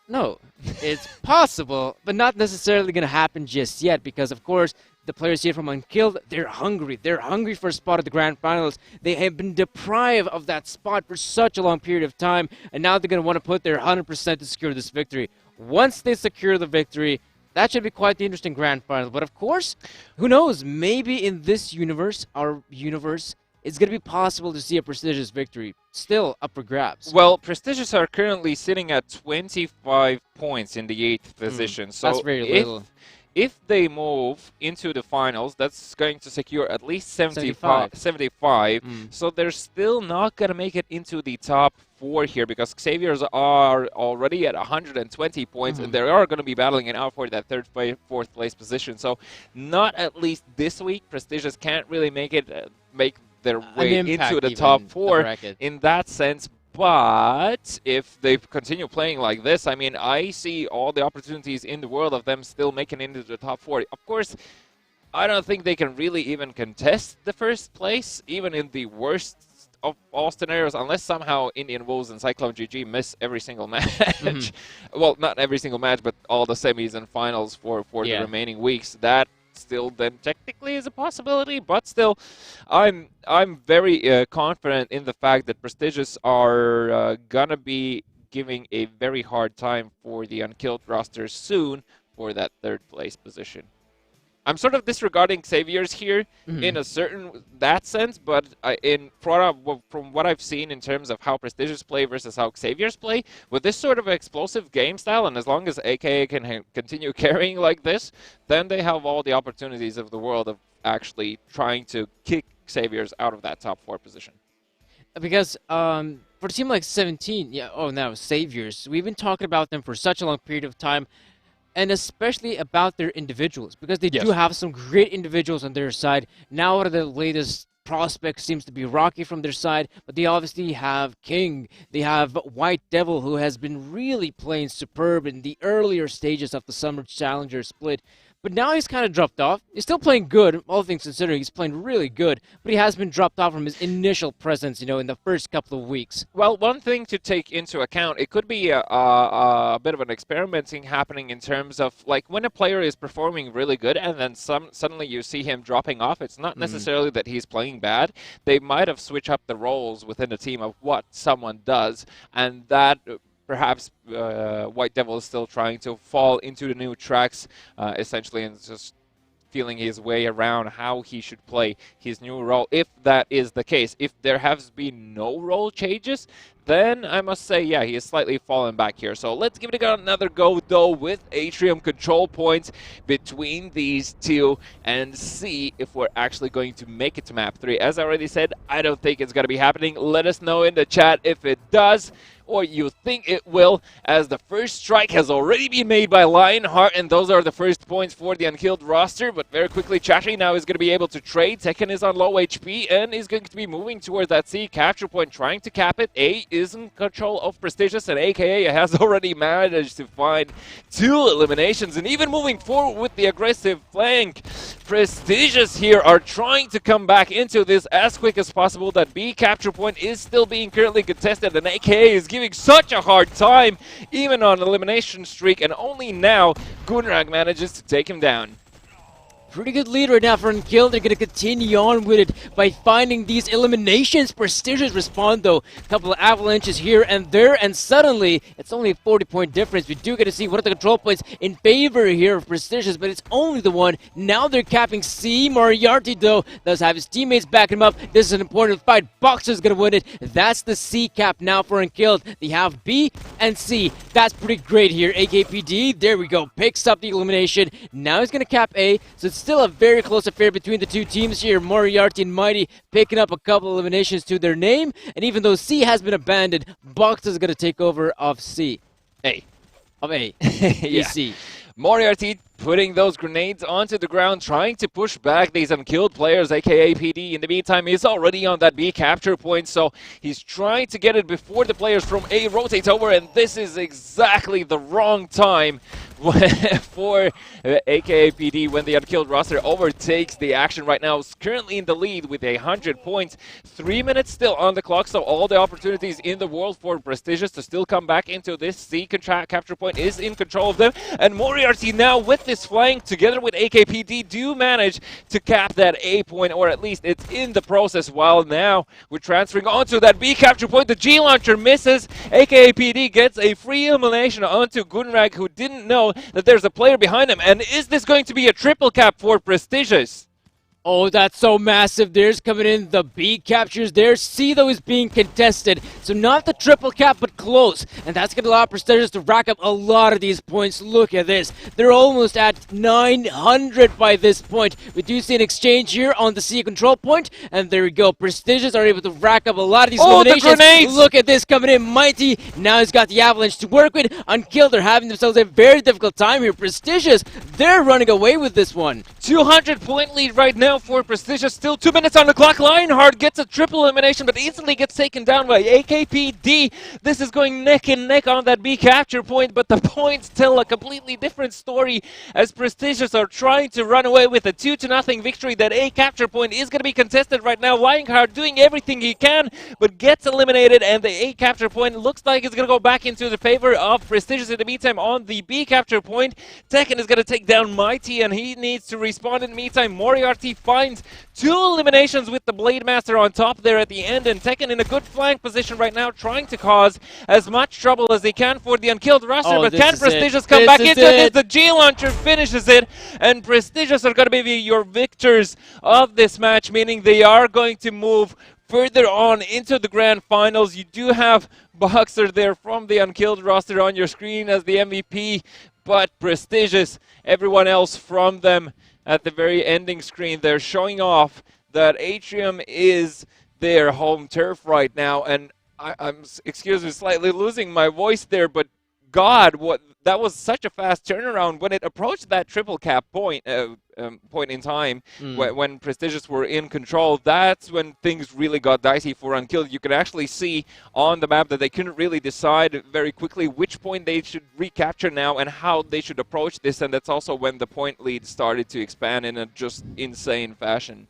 No, it's possible, but not necessarily going to happen just yet because, of course, the players here from Unkilled, they're hungry. They're hungry for a spot at the grand finals. They have been deprived of that spot for such a long period of time, and now they're going to want to put their 100% to secure this victory. Once they secure the victory, that should be quite the interesting grand final. But, of course, who knows? Maybe in this universe, our universe, it's going to be possible to see a Prestigious victory still up for grabs. Well, Prestigious are currently sitting at 25 points in the 8th position. So that's very little. If they move into the finals, that's going to secure at least 75. So they're still not going to make it into the top 4 here because Xaviers are already at 120 points and they are going to be battling it out for that 3rd, 4th place position. So not at least this week. Prestigious can't really make their way into the top 4 in that sense. But if they continue playing like this, I mean, I see all the opportunities in the world of them still making it into the top 40. Of course, I don't think they can really even contest the 1st place, even in the worst of all scenarios, unless somehow Indian Wolves and Cyclone GG miss every single match. Well, not every single match, but all the semis and finals for the remaining weeks. That still then technically is a possibility, but still I'm very confident in the fact that Prestigious are gonna be giving a very hard time for the Unkilled roster soon for that 3rd place position. I'm sort of disregarding Xaviers here in a that sense, but from what I've seen in terms of how Prestigious play versus how Xaviers play, with this sort of explosive game style, and as long as AKA can continue carrying like this, then they have all the opportunities of the world of actually trying to kick Xaviers out of that top 4 position. Because for a team like 17, Xaviers, we've been talking about them for such a long period of time, and especially about their individuals, because they do have some great individuals on their side. Now, one of the latest prospects seems to be Rocky from their side, but they obviously have King. They have White Devil, who has been really playing superb in the earlier stages of the Summer Challenger split. But now he's kind of dropped off. He's still playing good, all things considering. He's playing really good, but he has been dropped off from his initial presence, in the first couple of weeks. Well, one thing to take into account, it could be a bit of an experimenting happening in terms of, like, when a player is performing really good and then suddenly you see him dropping off, it's not necessarily that he's playing bad. They might have switched up the roles within the team of what someone does, and that perhaps White Devil is still trying to fall into the new tracks, essentially, and just feeling his way around how he should play his new role. If that is the case, if there has been no role changes, then I must say, yeah, he is slightly fallen back here. So let's give it another go, though, with Atrium control points between these two and see if we're actually going to make it to map 3. As I already said, I don't think it's going to be happening. Let us know in the chat if it does, or you think it will, as the first strike has already been made by Lionheart, and those are the first points for the Unkilled roster. But very quickly, Chatri now is going to be able to trade. Tekken is on low HP and is going to be moving towards that C capture point, trying to cap it. A is in control of Prestigious, and AKA has already managed to find 2 eliminations, and even moving forward with the aggressive flank. Prestigious here are trying to come back into this as quick as possible. That B capture point is still being currently contested, and AKA is giving such a hard time, even on elimination streak, and only now Gunrag manages to take him down. Pretty good lead right now for Unkilled. They're going to continue on with it by finding these eliminations. Prestigious respond though. A couple of avalanches here and there, and suddenly it's only a 40-point difference. We do get to see one of the control points in favor here of Prestigious, but it's only the one. Now they're capping C. Moriarty though does have his teammates backing him up. This is an important fight. Boxer's going to win it. That's the C cap now for Unkilled. They have B and C. That's pretty great here. AKPD, there we go. Picks up the elimination. Now he's going to cap A. So it's still a very close affair between the two teams here. Moriarty and Mighty picking up a couple eliminations to their name. And even though C has been abandoned, Box is going to take over of C. A. Of A. Yeah. C. Moriarty putting those grenades onto the ground, trying to push back these Unkilled players, aka PD. In the meantime, he's already on that B capture point, so he's trying to get it before the players from A rotate over, and this is exactly the wrong time for aka PD when the Unkilled roster overtakes the action right now. Is currently in the lead with 100 points. 3 minutes still on the clock, so all the opportunities in the world for Prestigious to still come back into this C capture point is in control of them, and Moriarty now with this flank together with AKPD do manage to cap that A point, or at least it's in the process, while now we're transferring onto that B capture point. The G launcher misses. AKPD gets a free elimination onto Gunrag, who didn't know that there's a player behind him. And is this going to be a triple cap for Prestigious? Oh, that's so massive. There's coming in the B captures there. C, though, is being contested. So not the triple cap, but close. And that's going to allow Prestigious to rack up a lot of these points. Look at this. They're almost at 900 by this point. We do see an exchange here on the C control point. And there we go. Prestigious are able to rack up a lot of these eliminations. The grenades! Look at this coming in. Mighty. Now he's got the avalanche to work with. Unkilled, they're having themselves a very difficult time here. Prestigious, they're running away with this one. 200-point lead right now for Prestigious. Still 2 minutes on the clock. Lionheart gets a triple elimination, but easily gets taken down by AKPD. This is going neck and neck on that B capture point, but the points tell a completely different story as Prestigious are trying to run away with a 2-0 victory. That A capture point is going to be contested right now. Lionheart doing everything he can, but gets eliminated, and the A capture point looks like it's going to go back into the favor of Prestigious. In the meantime, on the B capture point, Tekken is going to take down Mighty, and he needs to respawn. In the meantime, Moriarty finds 2 eliminations with the Blade Master on top there at the end, and Tekken in a good flank position right now, trying to cause as much trouble as he can for the Unkilled roster. But can Prestigious come back into this? The G launcher finishes it, and Prestigious are going to be your victors of this match, meaning they are going to move further on into the grand finals. You do have Boxer there from the Unkilled roster on your screen as the MVP, but Prestigious, everyone else from them at the very ending screen, they're showing off that Atrium is their home turf right now. And I'm, excuse me, slightly losing my voice there, but God, what that was such a fast turnaround when it approached that triple cap point in time when Prestigious were in control. That's when things really got dicey for Unkilled. You could actually see on the map that they couldn't really decide very quickly which point they should recapture now and how they should approach this, and that's also when the point lead started to expand in a just insane fashion.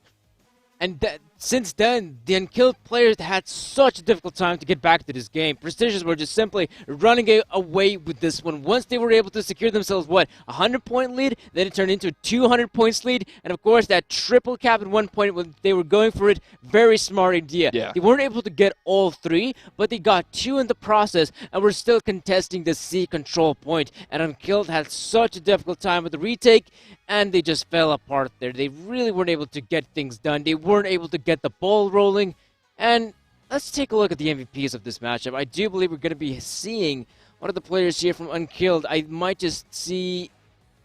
And since then, the Unkilled players had such a difficult time to get back to this game. Prestigious were just simply running away with this one. Once they were able to secure themselves, what, a 100-point lead? Then it turned into a 200 points lead. And of course, that triple cap at one point when they were going for it, very smart idea. Yeah. They weren't able to get all 3, but they got 2 in the process, and were still contesting the C control point. And Unkilled had such a difficult time with the retake, and they just fell apart there. They really weren't able to get things done. They weren't able to get the ball rolling. And let's take a look at the MVPs of this matchup. I do believe we're going to be seeing one of the players here from Unkilled. I might just see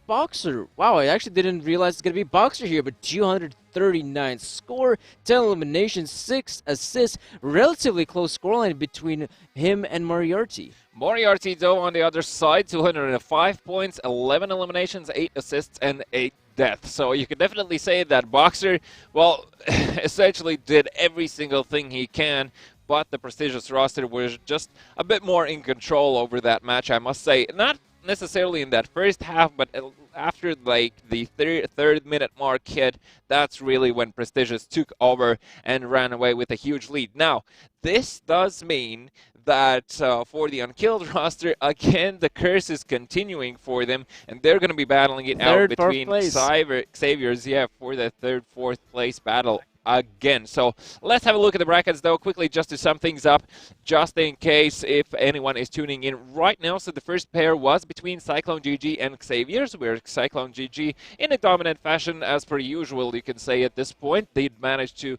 Boxer. Wow, I actually didn't realize it's going to be Boxer here, but 239 score, 10 eliminations, 6 assists. Relatively close scoreline between him and Moriarty. Moriarty, though, on the other side, 205 points, 11 eliminations, 8 assists, and 8 deaths. So you can definitely say that Boxer, well, essentially did every single thing he can, but the Prestigious roster was just a bit more in control over that match, I must say. Not necessarily in that first half, but after like the third minute mark hit, that's really when Prestigious took over and ran away with a huge lead. Now, this does mean that for the Unkilled roster, again, the curse is continuing for them, and they're going to be battling it out between Xavier's, for the third, fourth place battle again. So let's have a look at the brackets, though, quickly, just to sum things up, just in case if anyone is tuning in right now. So the first pair was between Cyclone GG and Xavier's, where Cyclone GG, in a dominant fashion, as per usual, you can say at this point, they'd managed to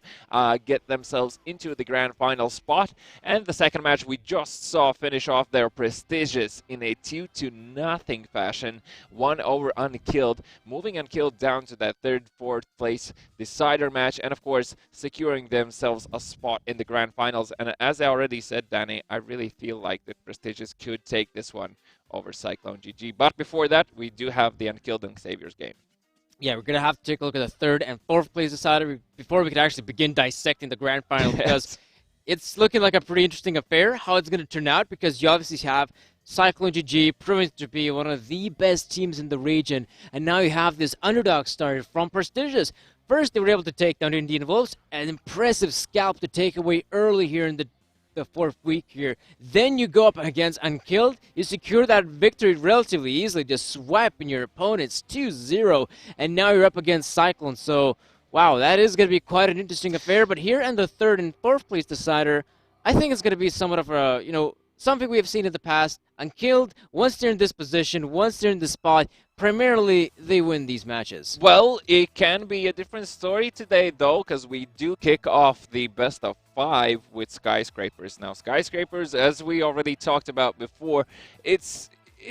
get themselves into the grand final spot. And the second match we just saw finish off their prestigious in a 2-0 fashion, won over Unkilled, moving Unkilled down to that third, fourth place decider match, and of course securing themselves a spot in the grand finals. And as I already said, Danny, I really feel like the prestigious could take this one over Cyclone GG. But before that, we do have the Unkilled and Xavier's game. Yeah, we're going to have to take a look at the third and fourth place decider before we can actually begin dissecting the grand final, because it's looking like a pretty interesting affair, how it's going to turn out, because you obviously have Cyclone GG proving to be one of the best teams in the region, and now you have this underdog started from prestigious. First, they were able to take down Indian Wolves, an impressive scalp to take away early here in the fourth week here. Then you go up against Unkilled, you secure that victory relatively easily, just swiping your opponents 2-0, and now you're up against Cyclone. So, wow, that is going to be quite an interesting affair. But here in the third and fourth place decider, I think it's going to be somewhat of a, something we have seen in the past. Unkilled, once they're in this position, once they're in this spot, primarily they win these matches. Well, it can be a different story today, though, because we do kick off the best of 5 with Skyscrapers. Now, Skyscrapers, as we already talked about before, it's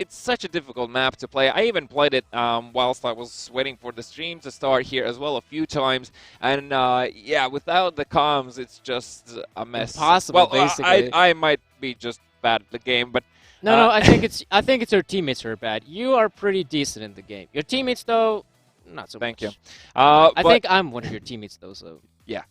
such a difficult map to play. I even played it whilst I was waiting for the stream to start here as well a few times. And yeah, without the comms, it's just a mess. Impossible, basically. I might be just bad at the game, but no, I think it's your teammates who are bad. You are pretty decent in the game. Your teammates, though, not so much. Thank you. I think I'm one of your teammates, though. So yeah.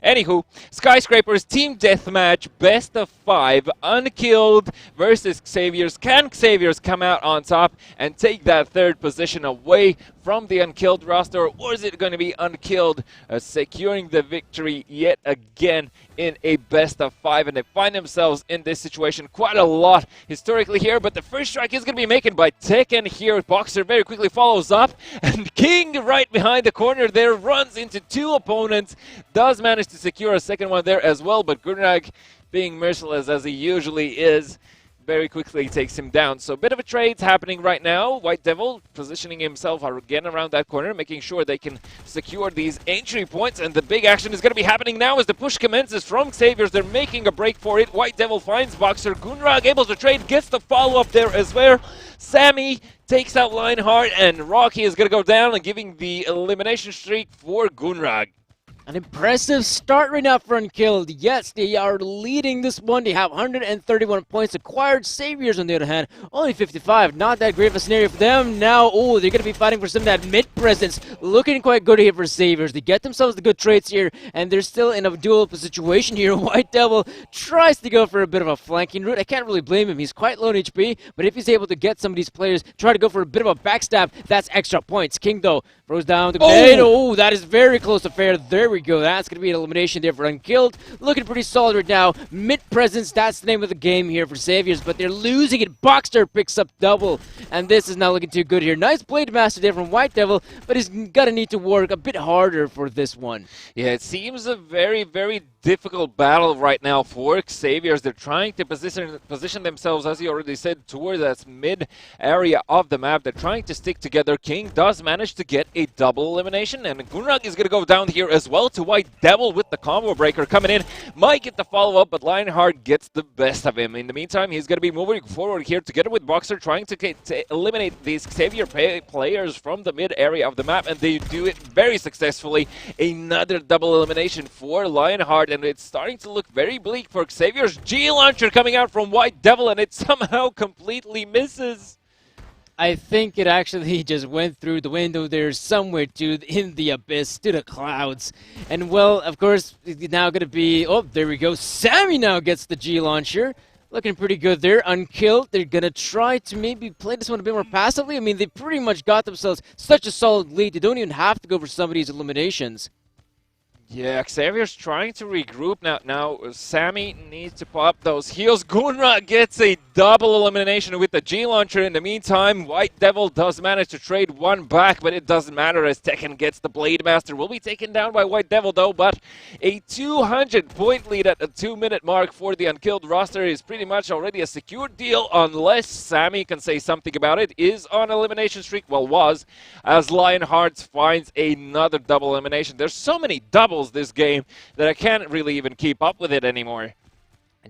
Anywho, Skyscrapers Team Deathmatch, best of 5, Unkilled versus Xavier's. Can Xavier's come out on top and take that third position away from the Unkilled roster, or is it going to be Unkilled securing the victory yet again in a best of 5? And they find themselves in this situation quite a lot historically here, but the first strike is going to be made by Tekken here. Boxer very quickly follows up, and King right behind the corner there runs into 2 opponents, does manage to secure a second one there as well, but Gunrag, being merciless as he usually is, very quickly takes him down. So a bit of a trade's happening right now. White Devil positioning himself again around that corner, making sure they can secure these entry points, and the big action is going to be happening now as the push commences from Xavier's. They're making a break for it. White Devil finds Boxer. Gunrag able to trade, gets the follow-up there as well. Sammy takes out Lionheart, and Rocky is going to go down and giving the elimination streak for Gunrag. An impressive start right now for Unkilled. Yes, they are leading this one. They have 131 points acquired. Saviors, on the other hand, only 55. Not that great of a scenario for them. Now, they're going to be fighting for some of that mid-presence. Looking quite good here for Saviors. They get themselves the good trades here, and they're still in a dual situation here. White Devil tries to go for a bit of a flanking route. I can't really blame him. He's quite low in HP, but if he's able to get some of these players, try to go for a bit of a backstab, that's extra points. King, though, throws down the grenade. That is very close to fair. There we go. That's going to be an elimination there for Unkilled. Looking pretty solid right now. Mid-presence, that's the name of the game here for Saviors, but they're losing it. Boxster picks up double, and this is not looking too good here. Nice blade master there from White Devil, but he's going to need to work a bit harder for this one. Yeah, it seems a very, very difficult battle right now for Xavier's. They're trying to position themselves, as you already said, toward that mid area of the map. They're trying to stick together. King does manage to get a double elimination, and Gunrag is going to go down here as well to White Devil with the combo breaker coming in. Might get the follow-up, but Lionheart gets the best of him. In the meantime, he's going to be moving forward here together with Boxer, trying to eliminate these Xavier players from the mid area of the map, and they do it very successfully. Another double elimination for Lionheart, and it's starting to look very bleak for Xavier's. G-Launcher coming out from White Devil, and it somehow completely misses. I think it actually just went through the window there somewhere in the abyss, to the clouds. And well, of course, it's now going to be, there we go. Sammy now gets the G-Launcher. Looking pretty good there. Unkilled, they're going to try to maybe play this one a bit more passively. I mean, they pretty much got themselves such a solid lead. They don't even have to go for some of these eliminations. Yeah, Xavier's trying to regroup now. Now, Sammy needs to pop those heals. Gunra gets a double elimination with the G-Launcher. In the meantime, White Devil does manage to trade one back, but it doesn't matter as Tekken gets the Blade Master. Will be taken down by White Devil, though, but a 200-point lead at the 2-minute mark for the Unkilled roster is pretty much already a secured deal, unless Sammy can say something about it. Is on elimination streak, well, was, as Lionheart finds another double elimination. There's so many doubles this game that I can't really even keep up with it anymore.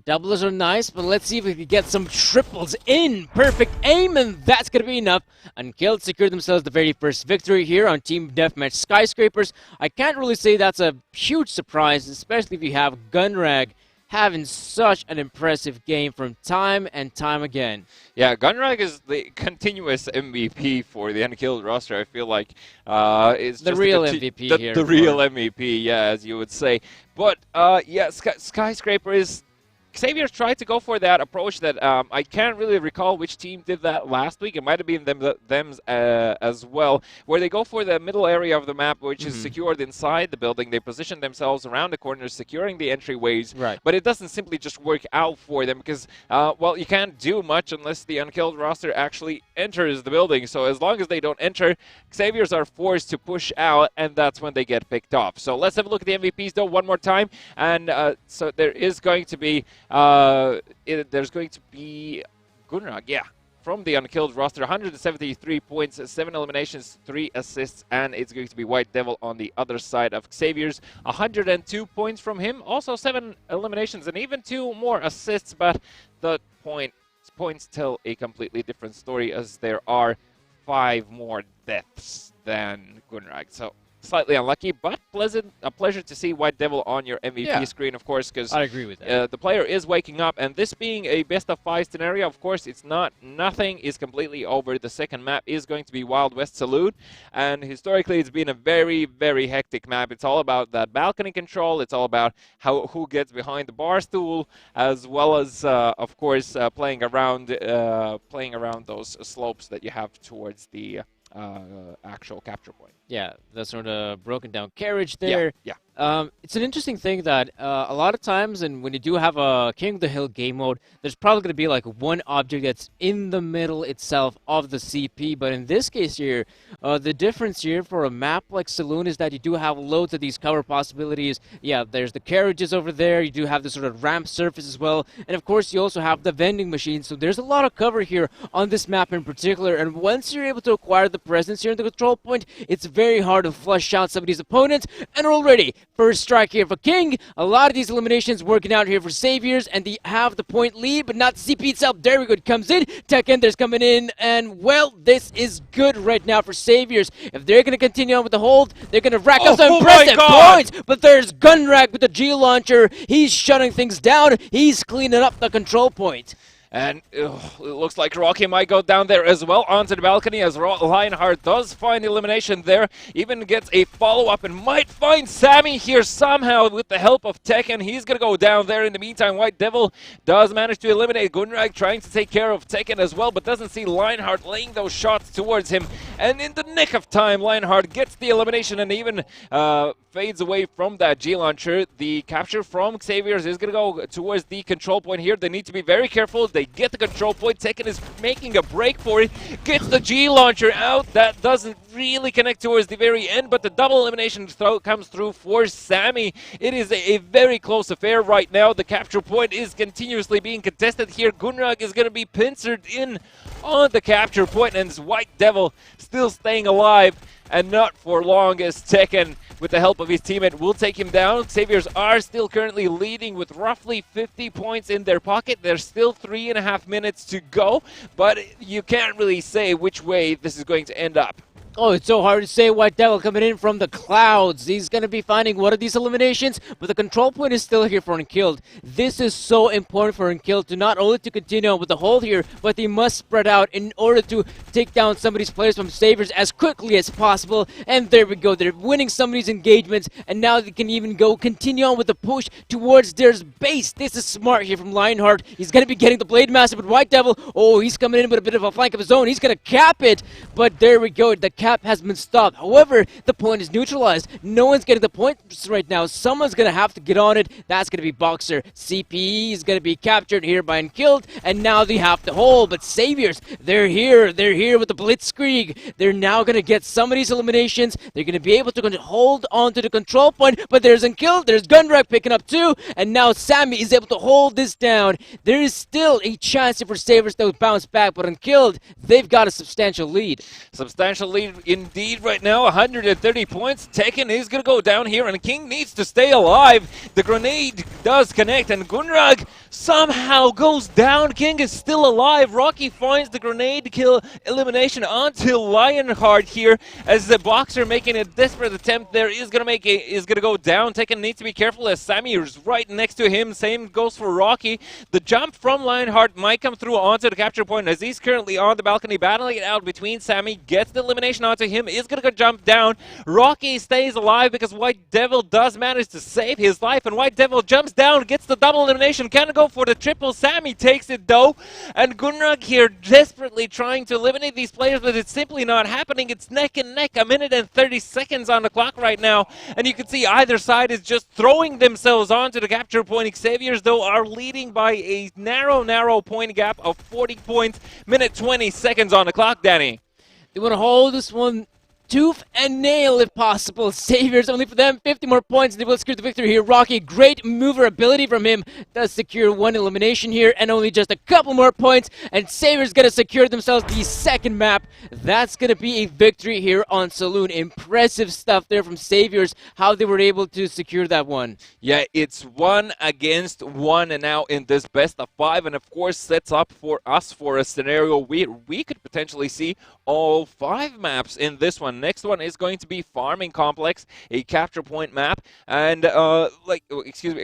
Doubles are nice, but let's see if we can get some triples in. Perfect aim, and that's going to be enough. Unkilled secured themselves the very first victory here on Team Deathmatch Skyscrapers. I can't really say that's a huge surprise, especially if you have Gunrag having such an impressive game from time and time again. Yeah, Gunrag is the continuous MVP for the Unkilled roster. I feel like it's the just real MVP here. The real MVP, yeah, as you would say. But yeah, Skyscraper is... Xavier's tried to go for that approach that I can't really recall which team did that last week. It might have been them as well, where they go for the middle area of the map, which is secured inside the building. They position themselves around the corners, securing the entryways. Right. But it doesn't simply just work out for them because, well, you can't do much unless the Unkilled roster actually enters the building. So as long as they don't enter, Xaviers are forced to push out, and that's when they get picked off. So let's have a look at the MVPs, though, one more time. And so there is going to be... there's going to be Gunrag, yeah, from the Unkilled roster, 173 points, 7 eliminations, 3 assists, and it's going to be White Devil on the other side of Xavier's, 102 points from him, also 7 eliminations and even 2 more assists, but the points tell a completely different story as there are 5 more deaths than Gunrag. So slightly unlucky, but a pleasure to see White Devil on your MVP screen, of course, because I agree with that. The player is waking up, and this being a best-of-5 scenario, of course, it's not, nothing is completely over. The second map is going to be Wild West Saloon, and historically it's been a very, very hectic map. It's all about that balcony control, it's all about who gets behind the bar stool, as well as, of course, playing around those slopes that you have towards the actual capture point. Yeah, the sort of broken down carriage there. Yeah. It's an interesting thing that a lot of times, and when you do have a King of the Hill game mode, there's probably going to be like one object that's in the middle itself of the CP. But in this case here, the difference here for a map like Saloon is that you do have loads of these cover possibilities. Yeah, there's the carriages over there. You do have the sort of ramp surface as well. And of course, you also have the vending machine. So there's a lot of cover here on this map in particular. And once you're able to acquire the presence here in the control point, it's very hard to flush out some of these opponents. And already, first strike here for King. A lot of these eliminations working out here for Saviors, and they have the point lead, but not the CP itself. There we go, it comes in. Tech Enders coming in, and well, this is good right now for Saviors. If they're going to continue on with the hold, they're going to rack up some impressive points. But there's Gunrag with the G-Launcher. He's shutting things down. He's cleaning up the control point. And it looks like Rocky might go down there as well onto the balcony as Lionheart does find elimination there. Even gets a follow-up and might find Sammy here somehow with the help of Tekken. He's going to go down there. In the meantime, White Devil does manage to eliminate Gunrag, trying to take care of Tekken as well, but doesn't see Lionheart laying those shots towards him. And in the nick of time, Lionheart gets the elimination and even fades away from that G-Launcher. The capture from Xavier's is going to go towards the control point here. They need to be very careful. They get the control point. Tekken is making a break for it. Gets the G-Launcher out. That doesn't really connect towards the very end, but the double elimination comes through for Sammy. It is a very close affair right now. The capture point is continuously being contested here. Gunrag is going to be pincered in on the capture point, and White Devil still staying alive, and not for long as Tekken, with the help of his teammate, will take him down. Saviors are still currently leading with roughly 50 points in their pocket. There's still 3.5 minutes to go, but you can't really say which way this is going to end up. Oh, it's so hard to say. White Devil coming in from the clouds. He's going to be finding one of these eliminations, but the control point is still here for Unkilled. This is so important for Unkilled to not only to continue on with the hold here, but they must spread out in order to take down some of these players from Saviors as quickly as possible. And there we go. They're winning some of these engagements, and now they can even continue on with the push towards their base. This is smart here from Lionheart. He's going to be getting the Blade Master, but White Devil, oh, he's coming in with a bit of a flank of his own. He's going to cap it, but there we go. The cap has been stopped. However, the point is neutralized. No one's getting the points right now. Someone's going to have to get on it. That's going to be Boxer. CPE is going to be captured here by Unkilled, and now they have to hold. But Saviors, they're here. They're here with the Blitzkrieg. They're now going to get some of these eliminations. They're going to be able to hold on to the control point, but there's Unkilled. There's Gundrag picking up too, and now Sammy is able to hold this down. There is still a chance for Saviors to bounce back, but Unkilled, they've got a substantial lead. Substantial lead indeed right now, 130 points. Tekken is going to go down here, and King needs to stay alive. The grenade does connect, and Gundrag somehow goes down. King is still alive. Rocky finds the grenade kill elimination onto Lionheart here, as the Boxer making a desperate attempt there is going to go down. Tekken needs to be careful as Sammy is right next to him. Same goes for Rocky. The jump from Lionheart might come through onto the capture point, as he's currently on the balcony battling it out between Sammy. Gets the elimination onto him, is going to jump down. Rocky stays alive because White Devil does manage to save his life, and White Devil jumps down, gets the double elimination. Can go for the triple. Sammy takes it though, and Gundrag here desperately trying to eliminate these players, but it's simply not happening. It's neck and neck, 1 minute and 30 seconds on the clock right now, and you can see either side is just throwing themselves onto the capture point. Xavier's though are leading by a narrow point gap of 40 points, minute 20 seconds on the clock, Danny. They want to hold this one tooth and nail if possible. Saviors only for them 50 more points, and they will secure the victory here. Rocky, great mover ability from him, does secure one elimination here, and only just a couple more points, and Saviors gonna secure themselves the second map. That's gonna be a victory here on Saloon. Impressive stuff there from Saviors, how they were able to secure that one. Yeah, it's 1 against 1, and now in this best of 5, and of course sets up for us for a scenario we could potentially see all 5 maps in this one. Next one is going to be Farming Complex, a capture point map, and a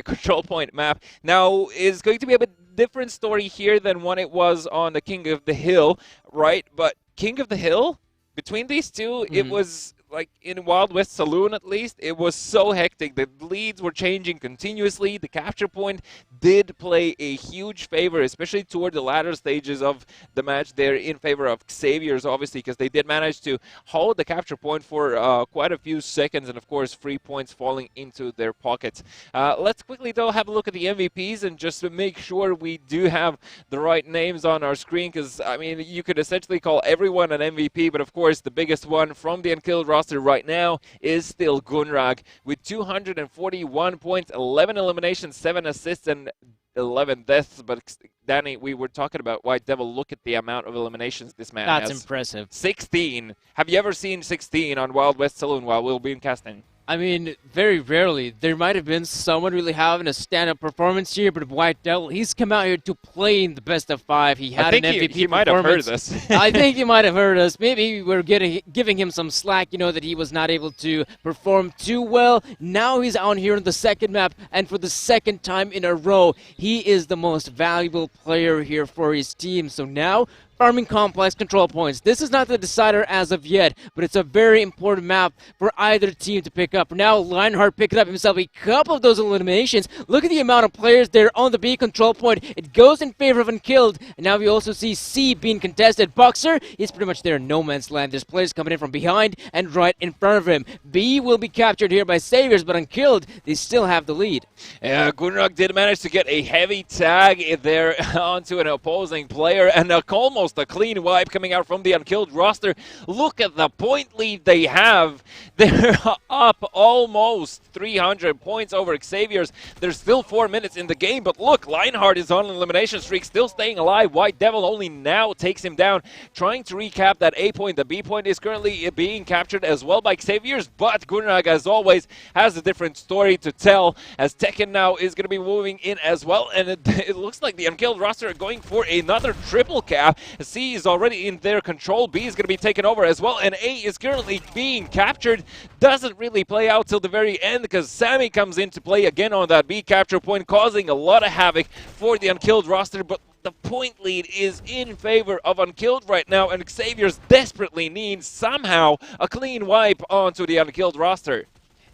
control point map. Now, is going to be a bit different story here than what it was on the King of the Hill, right? But King of the Hill, between these two, it was like in Wild West Saloon at least, it was so hectic. The leads were changing continuously. The capture point did play a huge favor, especially toward the latter stages of the match there in favor of Xavier's, obviously, because they did manage to hold the capture point for quite a few seconds, and of course, free points falling into their pockets. Let's quickly, though, have a look at the MVPs and just to make sure we do have the right names on our screen, because, I mean, you could essentially call everyone an MVP, but of course, the biggest one from the Unkilled roster right now is still Gundrag with 241 points, 11 eliminations, 7 assists, and 11 deaths. But Danny, we were talking about White Devil. Look at the amount of eliminations this man has. That's impressive. 16. Have you ever seen 16 on Wild West Saloon while we'll be in casting? I mean, very rarely. There might have been someone really having a stand-up performance here, but White Devil, he's come out here to play in the best of 5. He had an MVP he might have heard this. I think he might have heard us. Maybe we're giving him some slack, you know, that he was not able to perform too well. Now he's on here on the second map, and for the second time in a row, he is the most valuable player here for his team. So now, Farming Complex control points. This is not the decider as of yet, but it's a very important map for either team to pick up. Now, Lionheart picking up himself a couple of those eliminations. Look at the amount of players there on the B control point. It goes in favor of Unkilled, and now we also see C being contested. Boxer is pretty much there in no man's land. There's players coming in from behind and right in front of him. B will be captured here by Saviors, but Unkilled, they still have the lead. Yeah, Gundrag did manage to get a heavy tag there onto an opposing player, and almost a clean wipe coming out from the Unkilled roster. Look at the point lead they have. They're up almost 300 points over Xavier's. There's still 4 minutes in the game, but look, Lionheart is on an elimination streak, still staying alive. White Devil only now takes him down, trying to recap that A point. The B point is currently being captured as well by Xavier's, but Gundrag, as always, has a different story to tell, as Tekken now is going to be moving in as well, and it looks like the Unkilled roster are going for another triple cap. C is already in their control. B is going to be taken over as well, and A is currently being captured. Doesn't really play out till the very end because Sammy comes into play again on that B capture point, causing a lot of havoc for the Unkilled roster, but the point lead is in favor of Unkilled right now, and Xavier's desperately needs somehow a clean wipe onto the Unkilled roster.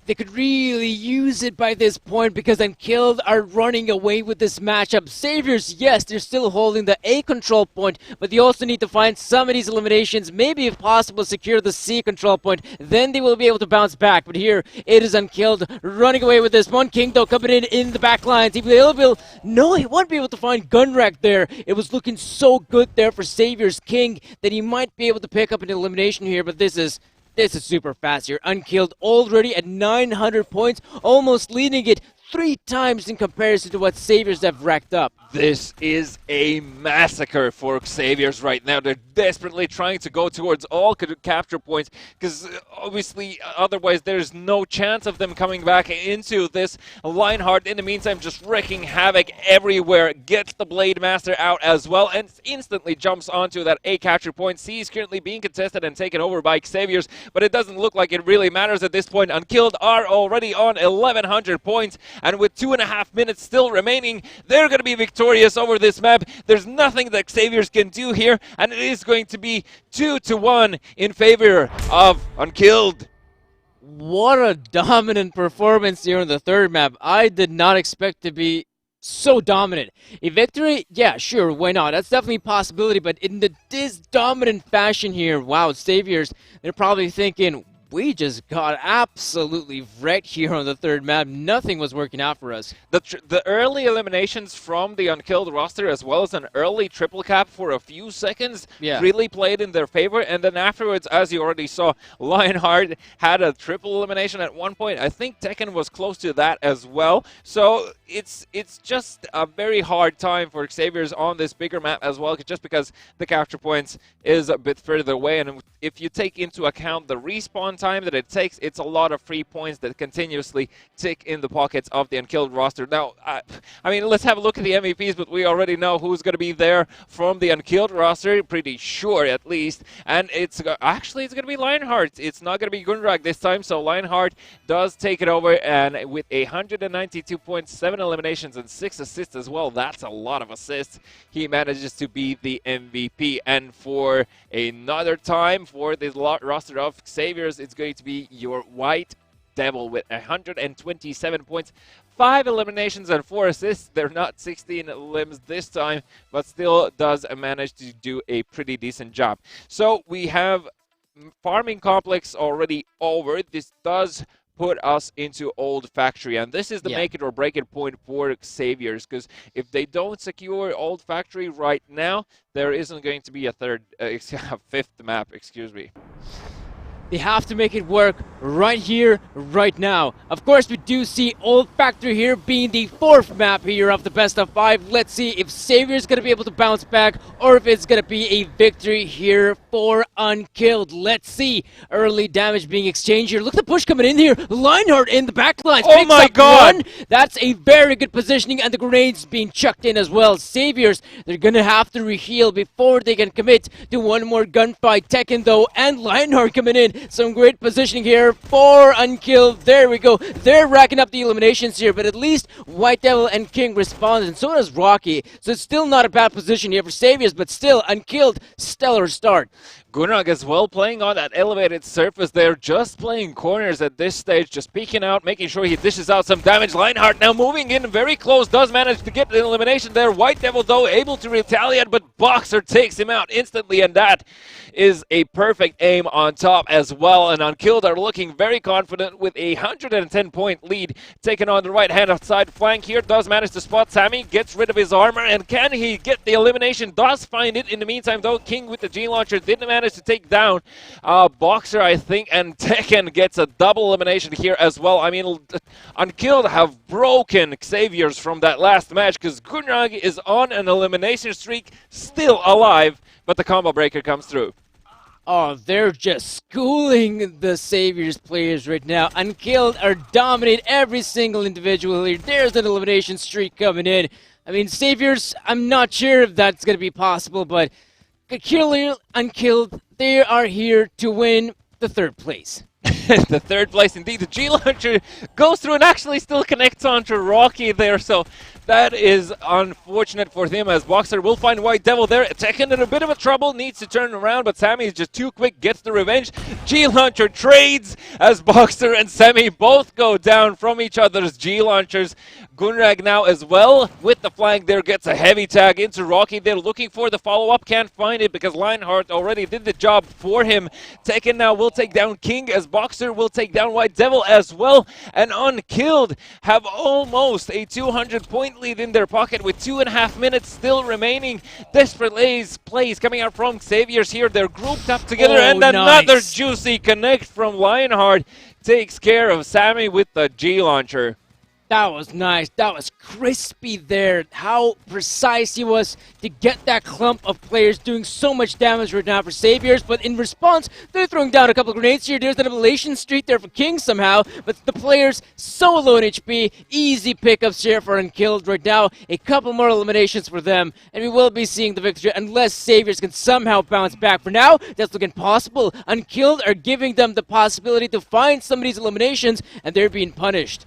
they could really use it by this point because Unkilled are running away with this matchup. Saviors, yes, they're still holding the A control point, but they also need to find some of these eliminations, maybe if possible secure the C control point, then they will be able to bounce back. But here, it is Unkilled running away with this one. King, though, coming in the back lines. No, he won't be able to find Gunrack there. It was looking so good there for Saviors King that he might be able to pick up an elimination here, but this is super fast here. Unkilled already at 900 points, almost leading it 3 times in comparison to what Saviors have racked up. This is a massacre for Saviors right now. They're desperately trying to go towards all capture points because obviously otherwise there's no chance of them coming back into this. Lionheart in the meantime just wreaking havoc everywhere, gets the Blade Master out as well and instantly jumps onto that A capture point. C is currently being contested and taken over by Saviors, but it doesn't look like it really matters at this point. Unkilled are already on 1100 points, and with 2.5 minutes still remaining, they're going to be victorious over this map. There's nothing that Saviors can do here, and it is going to be 2-1 in favor of Unkilled. What a dominant performance here on the third map. I did not expect to be so dominant. A victory? Yeah, sure, why not? That's definitely a possibility, but in this dominant fashion here, wow, Saviors, they're probably thinking, we just got absolutely wrecked here on the third map. Nothing was working out for us. The early eliminations from the Unkilled roster, as well as an early triple cap for a few seconds, really played in their favor. And then afterwards, as you already saw, Lionheart had a triple elimination at one point. I think Tekken was close to that as well. So it's just a very hard time for Saviors on this bigger map as well, just because the capture points is a bit further away. And if you take into account the respawn time that it takes, it's a lot of free points that continuously tick in the pockets of the Unkilled roster. Now, I mean, let's have a look at the MVPs, but we already know who's going to be there from the Unkilled roster, pretty sure at least. And it's going to be Lionheart. It's not going to be Gunrak this time, so Lionheart does take it over, and with 192 points, 7 eliminations, and 6 assists as well. That's a lot of assists. He manages to be the MVP, and for another time for the roster of Saviors, it's going to be your White Devil with 127 points, 5 eliminations and 4 assists. They're not 16 limbs this time, but still does manage to do a pretty decent job. So we have Farming Complex already over. This does put us into Old Factory, and this is the make it or break it point for Saviors, because if they don't secure Old Factory right now, there isn't going to be a fifth map, excuse me. They have to make it work right here, right now. Of course, we do see Old Factory here being the 4th map here of the best of 5. Let's see if Savior's going to be able to bounce back or if it's going to be a victory here for Unkilled. Let's see. Early damage being exchanged here. Look at the push coming in here. Lionheart in the back lines. Oh my God! One. That's a very good positioning, and the grenades being chucked in as well. Saviors, they're going to have to reheal before they can commit to one more gunfight. Tekken, though, and Lionheart coming in. Some great positioning here for Unkilled. There we go. They're racking up the eliminations here, but at least White Devil and King respond, and so does Rocky. So it's still not a bad position here for Saviors, but still, Unkilled, stellar start. Gunrak as well, playing on that elevated surface there, just playing corners at this stage, just peeking out, making sure he dishes out some damage. Lionheart now moving in very close, does manage to get the elimination there. White Devil, though, able to retaliate, but Boxer takes him out instantly, and that is a perfect aim on top as well. And Unkilled are looking very confident with a 110-point lead, taken on the right-hand side flank here. Does manage to spot Sammy, gets rid of his armor, and can he get the elimination? Does find it in the meantime, though. King with the G-Launcher didn't manage to take down Boxer, I think, and Tekken gets a double elimination here as well. I mean, Unkilled have broken Saviors from that last match, because Gunrag is on an elimination streak, still alive, but the combo breaker comes through. Oh, they're just schooling the Saviors players right now. Unkilled are dominating every single individual here. There's an elimination streak coming in. I mean, Saviors, I'm not sure if that's going to be possible, but Unkilled, they are here to win the 3rd place. The 3rd place indeed. The G-Launcher goes through and actually still connects onto Rocky there, so That is unfortunate for him, as Boxer will find White Devil there. Tekken in a bit of a trouble, needs to turn around, but Sammy is just too quick, gets the revenge. G-Launcher trades as Boxer and Sammy both go down from each other's G-Launchers. Gunrag now as well with the flank there, gets a heavy tag into Rocky. They're looking for the follow-up, can't find it because Lionheart already did the job for him. Tekken now will take down King as Boxer will take down White Devil as well. And Unkilled have almost a 200-point lead in their pocket with 2.5 minutes still remaining. Desperate plays coming out from Xavier's here. They're grouped up together, and another nice. juicy connect from Lionheart takes care of Sammy with the G-Launcher. That was nice. That was crispy there. How precise he was to get that clump of players doing so much damage right now for Saviors. But in response, they're throwing down a couple of grenades here. There's an elimination streak there for King somehow. But the players so low in HP. Easy pickups here for Unkilled right now. A couple more eliminations for them. And we will be seeing the victory unless Saviors can somehow bounce back. For now, that's looking possible. Unkilled are giving them the possibility to find some of these eliminations, and they're being punished.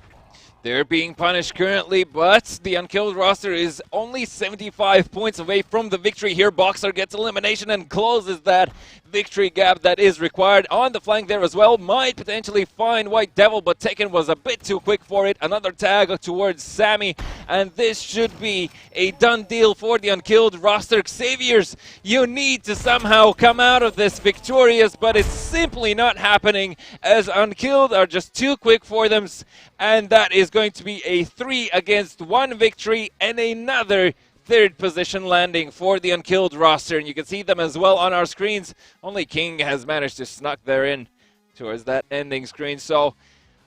They're being punished currently, but the Unkilled roster is only 75 points away from the victory here. Boxer gets elimination and closes that victory gap that is required. On the flank there as well, might potentially find White Devil, but Tekken was a bit too quick for it. Another tag towards Sammy, and this should be a done deal for the Unkilled roster. Xaviers, you need to somehow come out of this victorious, but it's simply not happening as Unkilled are just too quick for them, and that is going to be a 3-against-1 victory and another third position landing for the Unkilled roster. And you can see them as well on our screens. Only King has managed to snuck there in towards that ending screen. So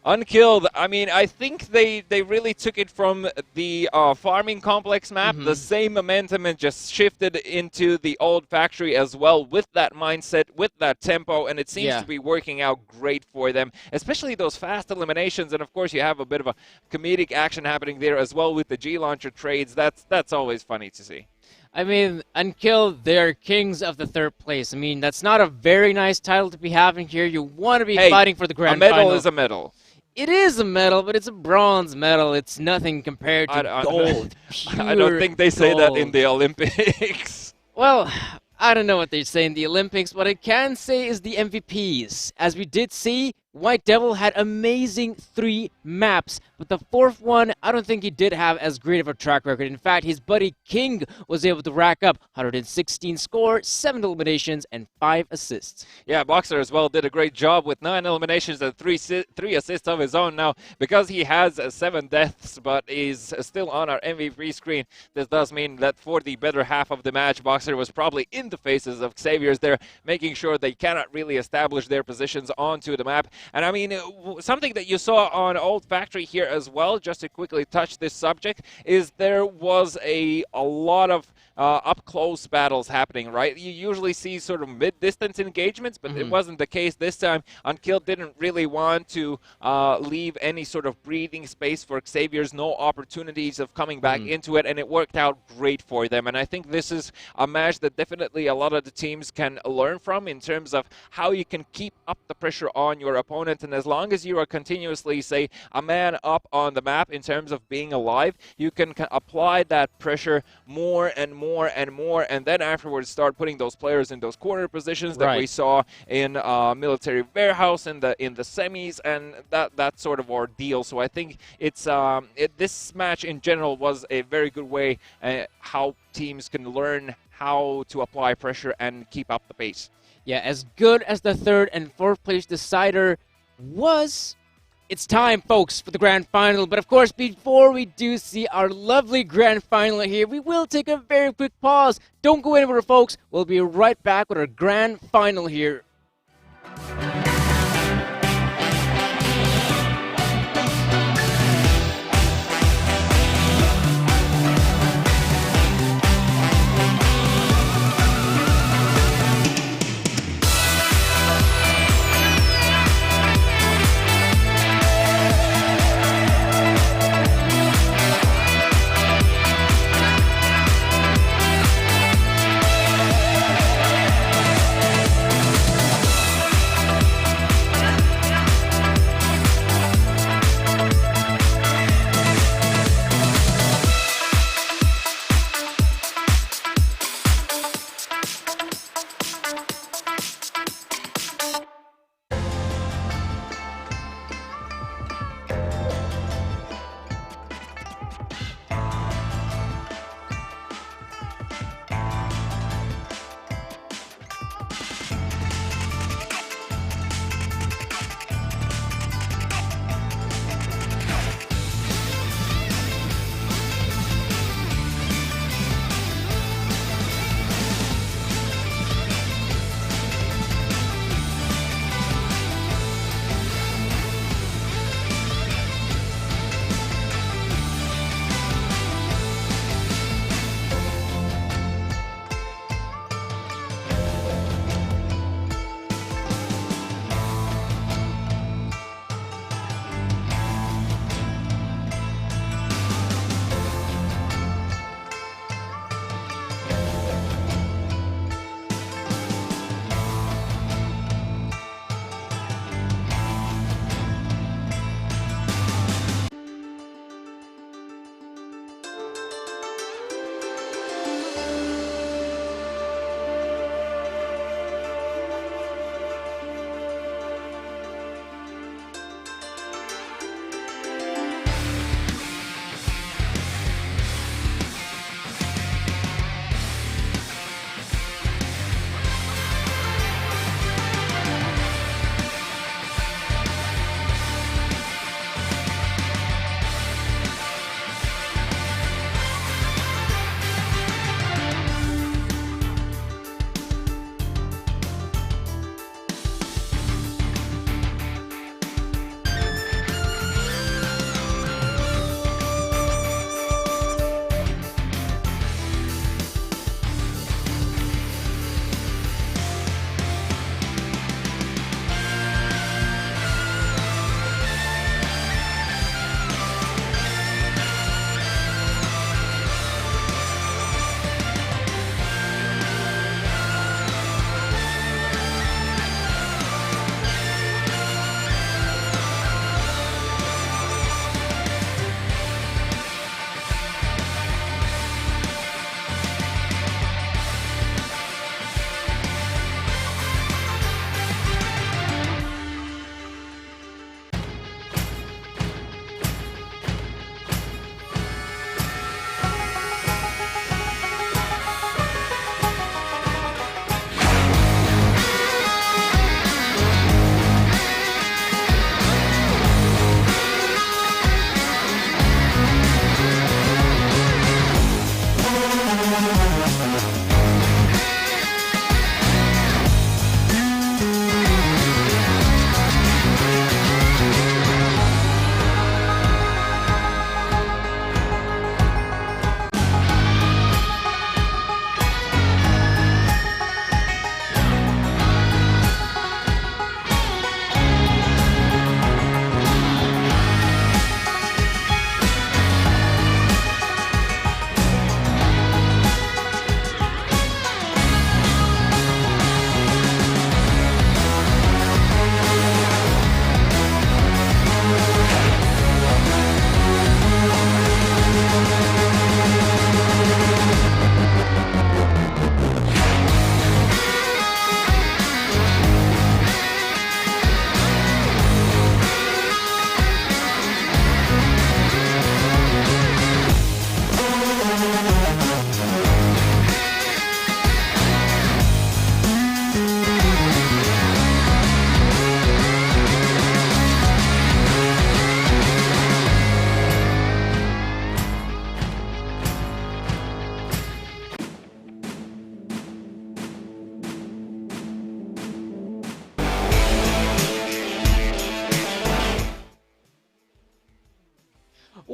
Unkilled, I mean, I think they really took it from the farming complex map, the same momentum, and just shifted into the old factory as well with that mindset, with that tempo, and it seems to be working out great for them, especially those fast eliminations. And of course, you have a bit of a comedic action happening there as well with the G-Launcher trades. That's always funny to see. I mean, Unkilled, they're kings of the third place. I mean, that's not a very nice title to be having here. You want to be fighting for the grand final. A medal is a medal. It is a medal, but it's a bronze medal. It's nothing compared to gold. I don't think they say that in the Olympics. Well, I don't know what they say in the Olympics. What I can say is the MVPs. As we did see, White Devil had amazing 3 maps, but the 4th one, I don't think he did have as great of a track record. In fact, his buddy King was able to rack up 116 score, 7 eliminations, and 5 assists. Yeah, Boxer as well did a great job with 9 eliminations and 3 assists of his own. Now, because he has 7 deaths, but is still on our MVP screen, this does mean that for the better half of the match, Boxer was probably in the faces of Xavier's there, making sure they cannot really establish their positions onto the map. And I mean, something that you saw on Old Factory here as well, just to quickly touch this subject, is there was a lot of up-close battles happening, right? You usually see sort of mid-distance engagements, but it wasn't the case this time. Unkilled didn't really want to leave any sort of breathing space for Xavier's, no opportunities of coming back into it, and it worked out great for them. And I think this is a match that definitely a lot of the teams can learn from in terms of how you can keep up the pressure on your opponent. And as long as you are continuously, say, a man up on the map in terms of being alive, you can apply that pressure more and more and more, and then afterwards start putting those players in those corner positions that we saw in Military Warehouse in the semis, and that sort of ordeal. So I think it's this match in general was a very good way how teams can learn how to apply pressure and keep up the pace. Yeah, as good as the 3rd and 4th place decider was, it's time, folks, for the grand final. But of course, before we do see our lovely grand final here, we will take a very quick pause. Don't go anywhere, folks. We'll be right back with our grand final here.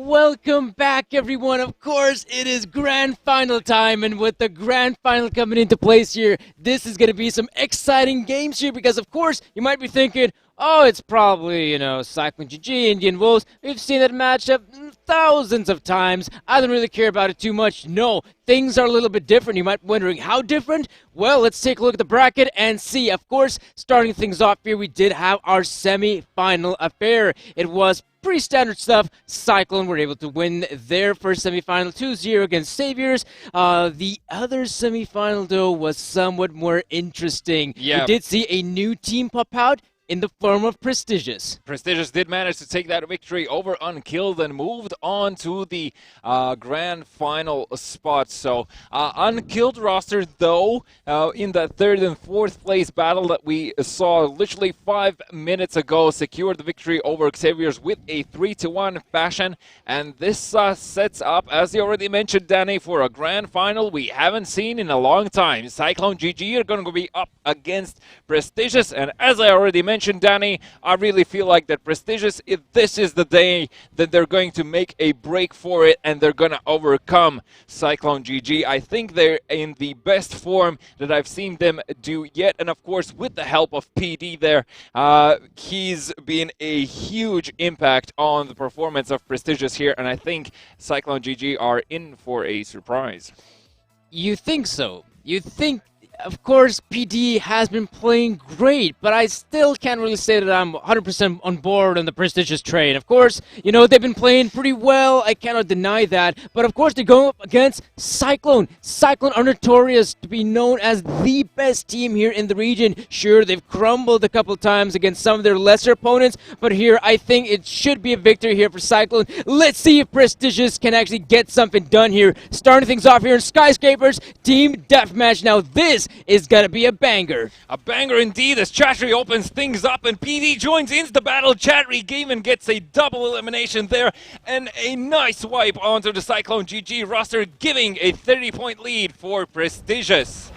Welcome back, everyone. Of course, it is grand final time, and with the grand final coming into place here, this is going to be some exciting games here because, of course, you might be thinking, oh, it's probably, Cyclone GG, Indian Wolves. We've seen that matchup thousands of times. I don't really care about it too much. No, things are a little bit different. You might be wondering, how different? Well, let's take a look at the bracket and see. Of course, starting things off here, we did have our semi-final affair. It was pretty standard stuff. Cyclone were able to win their first semifinal 2-0 against Saviors. The other semifinal, though, was somewhat more interesting. Yeah. We did see a new team pop out in the form of Prestigious. Prestigious did manage to take that victory over Unkilled and moved on to the grand final spot. So Unkilled roster, though, in that third and fourth place battle that we saw literally 5 minutes ago, secured the victory over Xavier's with a 3-1 fashion. And this sets up, as you already mentioned, Danny, for a grand final we haven't seen in a long time. Cyclone GG are going to be up against Prestigious, and as I already mentioned, Danny, I really feel like that Prestigious, if this is the day that they're going to make a break for it and they're going to overcome Cyclone GG. I think they're in the best form that I've seen them do yet, and of course with the help of PD there, he's been a huge impact on the performance of Prestigious here, and I think Cyclone GG are in for a surprise. You think so? You think? Of course, PD has been playing great, but I still can't really say that I'm 100% on board on the Prestigious train. Of course, they've been playing pretty well. I cannot deny that. But of course, they're going up against Cyclone. Cyclone are notorious to be known as the best team here in the region. Sure, they've crumbled a couple times against some of their lesser opponents, but here, I think it should be a victory here for Cyclone. Let's see if Prestigious can actually get something done here. Starting things off here in Skyscrapers, Team Deathmatch. Now this is gonna be a banger. A banger indeed as Chatry opens things up and PD joins into the battle. Chatry even gets a double elimination there and a nice wipe onto the Cyclone GG roster, giving a 30-point lead for Prestigious.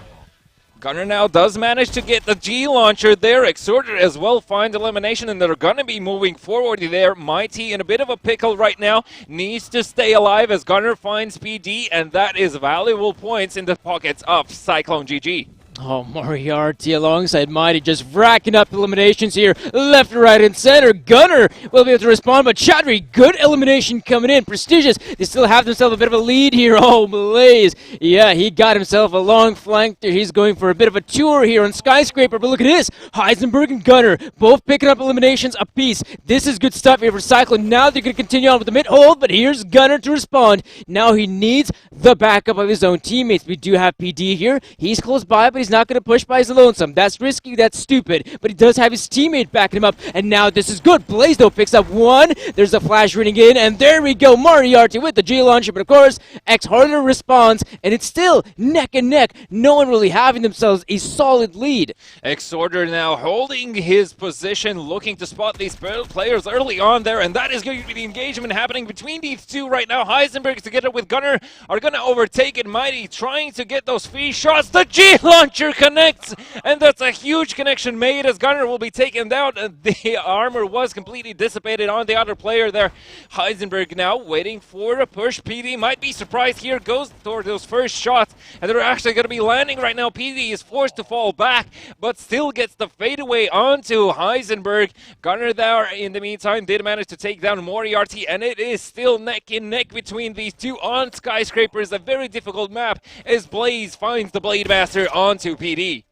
Gunner now does manage to get the G launcher there. Exhorter as well finds elimination, and they're going to be moving forward there. Mighty in a bit of a pickle right now. Needs to stay alive as Gunner finds PD, and that is valuable points in the pockets of Cyclone GG. Oh, Moriarty alongside Mighty just racking up eliminations here, left, right, and center. Gunner will be able to respond, but Chatry, good elimination coming in. Prestigious, they still have themselves a bit of a lead here. Oh, Blaze. Yeah, he got himself a long flank there. He's going for a bit of a tour here on Skyscraper, but look at this. Heisenberg and Gunner both picking up eliminations apiece. This is good stuff here for Cyclone. Now they're going to continue on with the mid-hold, but here's Gunner to respond. Now he needs the backup of his own teammates. We do have PD here. He's close by, but he's not going to push by his lonesome. That's risky, that's stupid, but he does have his teammate backing him up, and now this is good. Blaze, though, picks up one. There's a flash running in, and there we go. Moriarty with the G launcher, but of course, Exhorter responds, and it's still neck and neck. No one really having themselves a solid lead. Exhorter now holding his position, looking to spot these players early on there, and that is going to be the engagement happening between these two right now. Heisenberg together with Gunner are going to overtake it. Mighty trying to get those free shots. The G launcher connects, and that's a huge connection made as Gunner will be taken down. The armor was completely dissipated on the other player there. Heisenberg now waiting for a push. PD might be surprised here, goes toward those first shots, and they're actually going to be landing right now. PD is forced to fall back, but still gets the fadeaway onto Heisenberg. Gunner there, in the meantime, did manage to take down Moriarty, and it is still neck and neck between these two on Skyscrapers. A very difficult map as Blaze finds the Blade Master onto PD.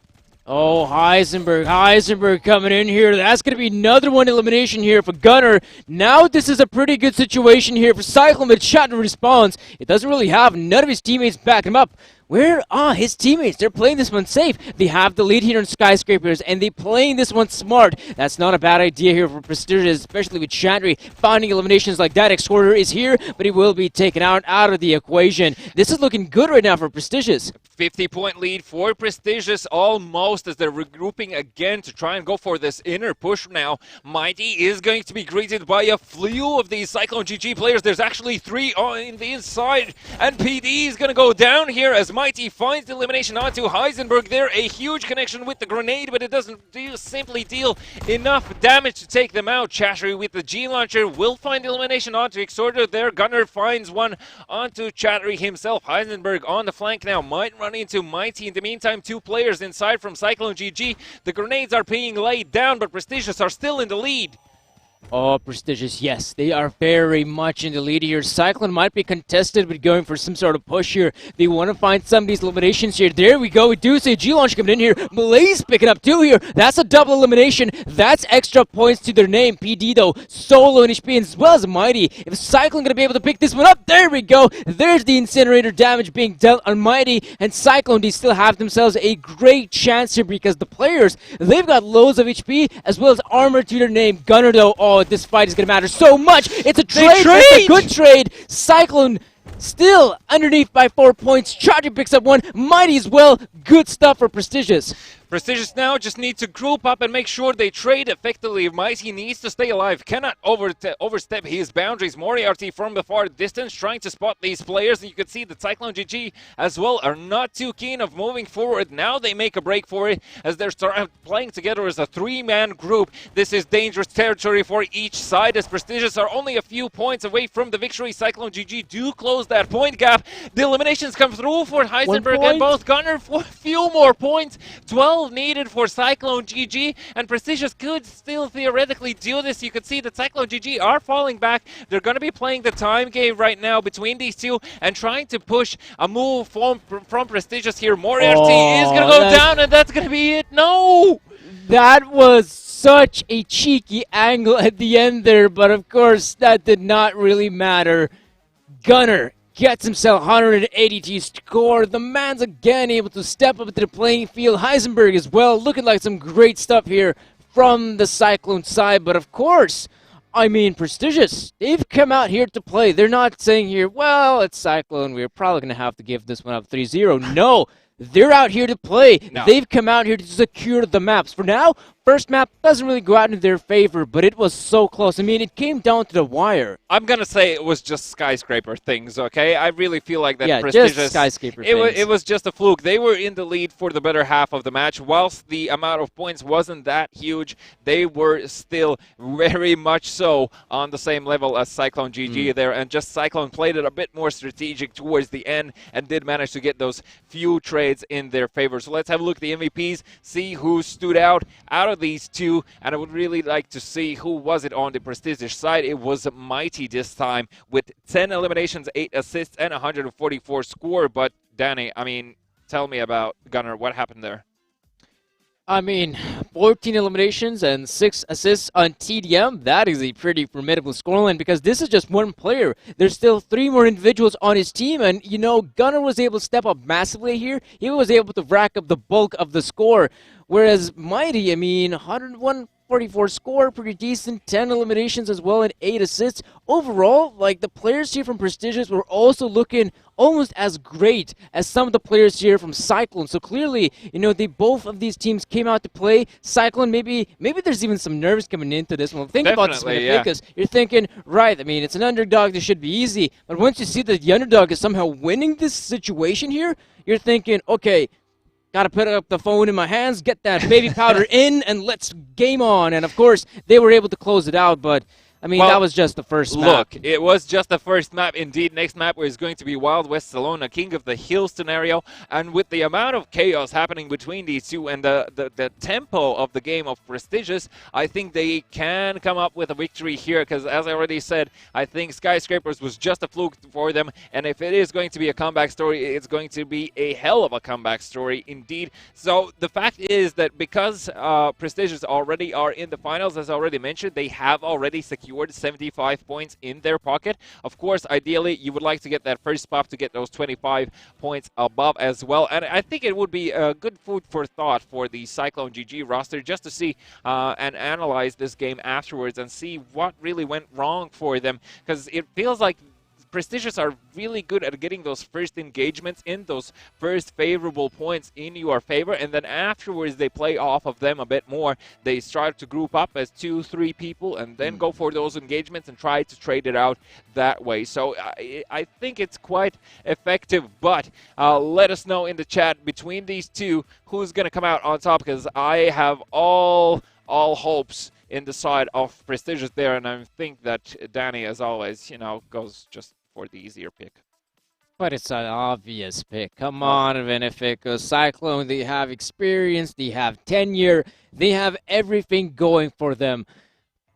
Oh, Heisenberg coming in here. That's going to be another one elimination here for Gunner. Now this is a pretty good situation here for Cyclone, but Chatry responds. It doesn't really have none of his teammates backing him up. Where are his teammates? They're playing this one safe. They have the lead here in Skyscrapers, and they're playing this one smart. That's not a bad idea here for Prestigious, especially with Chatry finding eliminations like that. Exhorter is here, but he will be taken out of the equation. This is looking good right now for Prestigious. 50-point lead for Prestigious almost as they're regrouping again to try and go for this inner push now. Mighty is going to be greeted by a slew of these Cyclone GG players. There's actually 3 on the inside, and PD is going to go down here as Mighty finds the elimination onto Heisenberg. There, a huge connection with the grenade, but it doesn't simply deal enough damage to take them out. Chattery with the G launcher will find the elimination onto Exhorter there. Gunner finds one onto Chattery himself. Heisenberg on the flank now might run into Mighty. In the meantime, 2 players inside from Cyclone GG. The grenades are being laid down, but Prestigious are still in the lead. Oh, Prestigious, yes, they are very much in the lead here. Cyclone might be contested with going for some sort of push here. They want to find some of these eliminations here. There we go. We do see G-Launch coming in here. Blaze picking up 2 here. That's a double elimination. That's extra points to their name. PD, though, solo in HP as well as Mighty. If Cyclone going to be able to pick this one up, there we go. There's the incinerator damage being dealt on Mighty. And Cyclone, they still have themselves a great chance here because the players, they've got loads of HP as well as armor to their name. Gunner, though, oh, this fight is going to matter so much. It's a trade. It's a good trade. Cyclone still underneath by 4 points. Charger picks up 1. Mighty as well. Good stuff for Prestigious. Prestigious now just need to group up and make sure they trade effectively. Mighty needs to stay alive, cannot overstep his boundaries. Moriarty from the far distance trying to spot these players, and you can see the Cyclone GG as well are not too keen of moving forward. Now they make a break for it as they're playing together as a 3-man group. This is dangerous territory for each side as Prestigious are only a few points away from the victory. Cyclone GG do close that point gap. The eliminations come through for Heisenberg and both Gunner for a few more points. 12 needed for Cyclone GG, and Prestigious could still theoretically do this. You can see that Cyclone GG are falling back. They're going to be playing the time game right now between these two and trying to push a move from Prestigious here. Moriarty is going to go down, and that's going to be it. No! That was such a cheeky angle at the end there, but of course that did not really matter. Gunner gets himself 180 to score. The man's again able to step up into the playing field. Heisenberg as well, looking like some great stuff here from the Cyclone side. But of course, I mean, Prestigious, they've come out here to play. They're not saying here, well, it's Cyclone, we're probably going to have to give this one up 3-0. No, they're out here to play. No. They've come out here to secure the maps. For now, first map doesn't really go out in their favor, but it was so close. I mean, it came down to the wire. I'm going to say it was just skyscraper things, okay? I really feel like that Prestigious, just skyscraper things. It was just a fluke. They were in the lead for the better half of the match. Whilst the amount of points wasn't that huge, they were still very much so on the same level as Cyclone GG there, and just Cyclone played it a bit more strategic towards the end and did manage to get those few trades in their favor. So let's have a look at the MVPs, see who stood out of these two, and I would really like to see who was it on the Prestigious side. It was Mighty this time with 10 eliminations, 8 assists, and 144 score. But Danny, I mean, tell me about Gunner. What happened there? I mean, 14 eliminations and 6 assists on TDM. That is a pretty formidable scoreline because this is just one player. There's still 3 more individuals on his team, and, you know, Gunner was able to step up massively here. He was able to rack up the bulk of the score, whereas Mighty, I mean, 144 score, pretty decent, 10 eliminations as well, and 8 assists. Overall, like, the players here from Prestigious were also looking almost as great as some of the players here from Cyclone. So clearly, you know, both of these teams came out to play. Cyclone, maybe there's even some nerves coming into this one. Think about this one, because you're thinking, right, I mean, it's an underdog, this should be easy. But once you see that the underdog is somehow winning this situation here, you're thinking, okay, gotta put up the phone in my hands, get that baby powder in, and let's game on. And of course, they were able to close it out, but I mean, that was just the first map. Look, it was just the first map. Indeed, next map is going to be Wild West Salona, King of the Hill scenario. And with the amount of chaos happening between these two and the tempo of the game of Prestigious, I think they can come up with a victory here. Because as I already said, I think Skyscrapers was just a fluke for them. And if it is going to be a comeback story, it's going to be a hell of a comeback story indeed. So the fact is that because Prestigious already are in the finals, as already mentioned, they have already secured 75 points in their pocket. Of course, ideally, you would like to get that first spot to get those 25 points above as well. And I think it would be a good food for thought for the Cyclone GG roster just to see and analyze this game afterwards and see what really went wrong for them. Because it feels like Prestigious are really good at getting those first engagements in, those first favorable points in your favor, and then afterwards they play off of them a bit more. They start to group up as 2-3 people and then go for those engagements and try to trade it out that way. So I think it's quite effective, but let us know in the chat between these two who's going to come out on top, because I have all hopes in the side of Prestigious there, and I think that Danny, as always, goes just for the easier pick. But it's an obvious pick. Come on, Benefico. Cyclone, they have experience, they have tenure, they have everything going for them.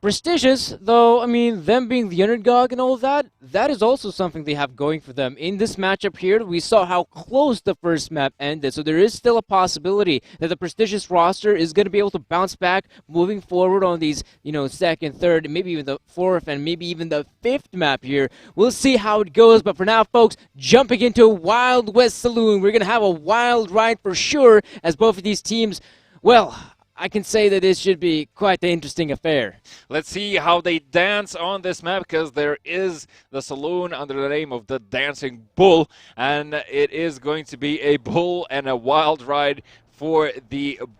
Prestigious, though, I mean, them being the underdog and all of that, that is also something they have going for them. In this matchup here, we saw how close the first map ended, so there is still a possibility that the Prestigious roster is going to be able to bounce back moving forward on these, second, third, maybe even the fourth, and maybe even the fifth map here. We'll see how it goes, but for now, folks, jumping into Wild West Saloon, we're going to have a wild ride for sure, as both of these teams, well, I can say that this should be quite an interesting affair. Let's see how they dance on this map, because there is the saloon under the name of the Dancing Bull, and it is going to be a bull and a wild ride for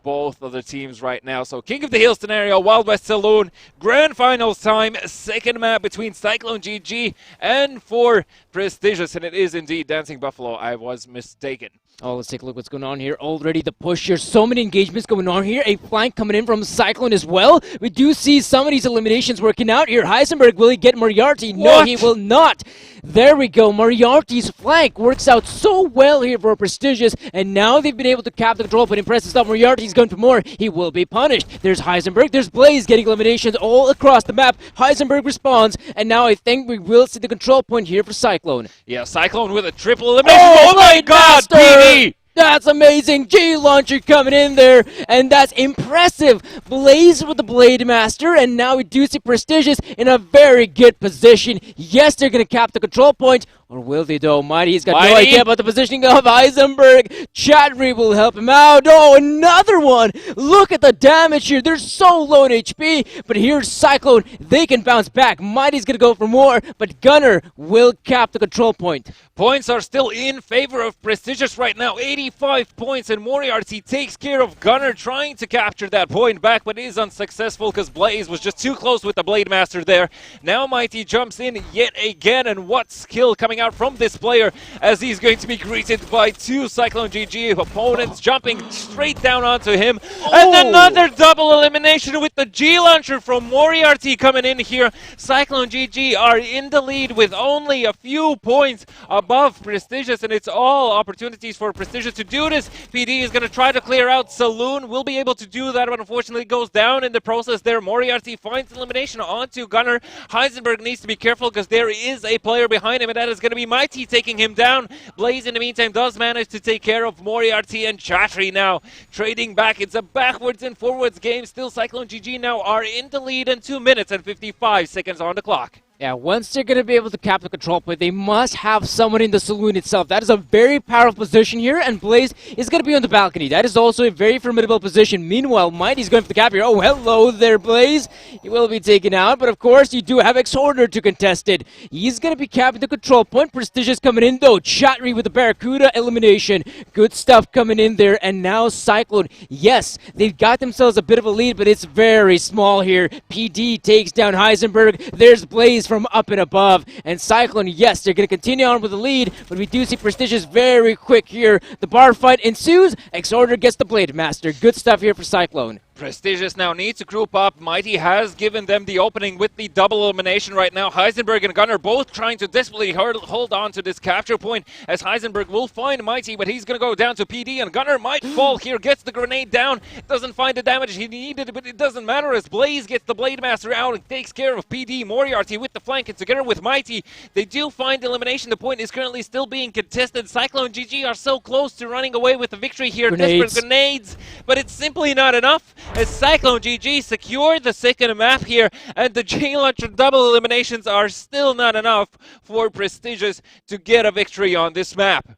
both of the teams right now. So King of the Hill scenario, Wild West Saloon, grand finals time, second map between Cyclone GG and for Prestigious, and it is indeed Dancing Buffalo. I was mistaken. Oh, let's take a look what's going on here. Already the push here. So many engagements going on here. A flank coming in from Cyclone as well. We do see some of these eliminations working out here. Heisenberg, will he get Moriarty? No, he will not. There we go. Moriarty's flank works out so well here for Prestigious, and now they've been able to cap the control, but impressive stuff. Moriarty's going for more. He will be punished. There's Heisenberg. There's Blaze getting eliminations all across the map. Heisenberg responds, and now I think we will see the control point here for Cyclone. Yeah, Cyclone with a triple elimination. Oh my God, PD! That's amazing. G-Launcher coming in there, and that's impressive. Blaze with the Blade Master, and now we do see Prestigious in a very good position. Yes, they're going to cap the control point, or will they though? Mighty's got no idea about the positioning of Heisenberg. Chatry will help him out. Oh, another one. Look at the damage here. They're so low in HP, but here's Cyclone. They can bounce back. Mighty's going to go for more, but Gunner will cap the control point. Points are still in favor of Prestigious right now. 85 points, and Moriarty takes care of Gunner, trying to capture that point back, but is unsuccessful because Blaze was just too close with the Blade Master there. Now Mighty jumps in yet again, and what skill coming out from this player as he's going to be greeted by two Cyclone GG opponents jumping straight down onto him. And another double elimination with the G-Launcher from Moriarty coming in here. Cyclone GG are in the lead with only a few points above Prestigious, and it's all opportunities for Prestigious to do this. PD is going to try to clear out Saloon. Will be able to do that, but unfortunately goes down in the process there. Moriarty finds elimination onto Gunner. Heisenberg needs to be careful because there is a player behind him, and that is going to be Mighty taking him down. Blaze in the meantime does manage to take care of Moriarty, and Chatry now trading back. It's a backwards and forwards game. Still Cyclone GG now are in the lead, and 2 minutes and 55 seconds on the clock. Yeah, once they're going to be able to cap the control point, they must have someone in the saloon itself. That is a very powerful position here, and Blaze is going to be on the balcony. That is also a very formidable position. Meanwhile, Mighty's going for the cap here. Oh, hello there, Blaze. He will be taken out, but of course, you do have Exhorder to contest it. He's going to be capping the control point. Prestigious coming in, though. Chatry with the Barracuda elimination. Good stuff coming in there, and now Cyclone. Yes, they've got themselves a bit of a lead, but it's very small here. PD takes down Heisenberg. There's Blaze from up and above, and Cyclone, yes, they're going to continue on with the lead, but we do see Prestigious very quick here. The bar fight ensues. Exhorder gets the Blade Master. Good stuff here for Cyclone. Prestigious now needs to group up. Mighty has given them the opening with the double elimination right now. Heisenberg and Gunner both trying to desperately hold on to this capture point, as Heisenberg will find Mighty, but he's going to go down to PD, and Gunner might fall here, gets the grenade down, doesn't find the damage he needed, but it doesn't matter as Blaze gets the Blade Master out and takes care of PD. Moriarty with the flank, and together with Mighty, they do find elimination. The point is currently still being contested. Cyclone GG are so close to running away with the victory here. Desperate grenades, but it's simply not enough, as Cyclone GG secured the second map here, and the G-Launcher double eliminations are still not enough for Prestigious to get a victory on this map.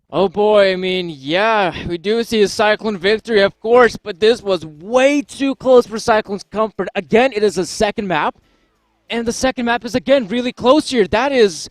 Oh boy, I mean, yeah, we do see a Cyclone victory, of course, but this was way too close for Cyclone's comfort. Again, it is a second map. And the second map is again really close here. This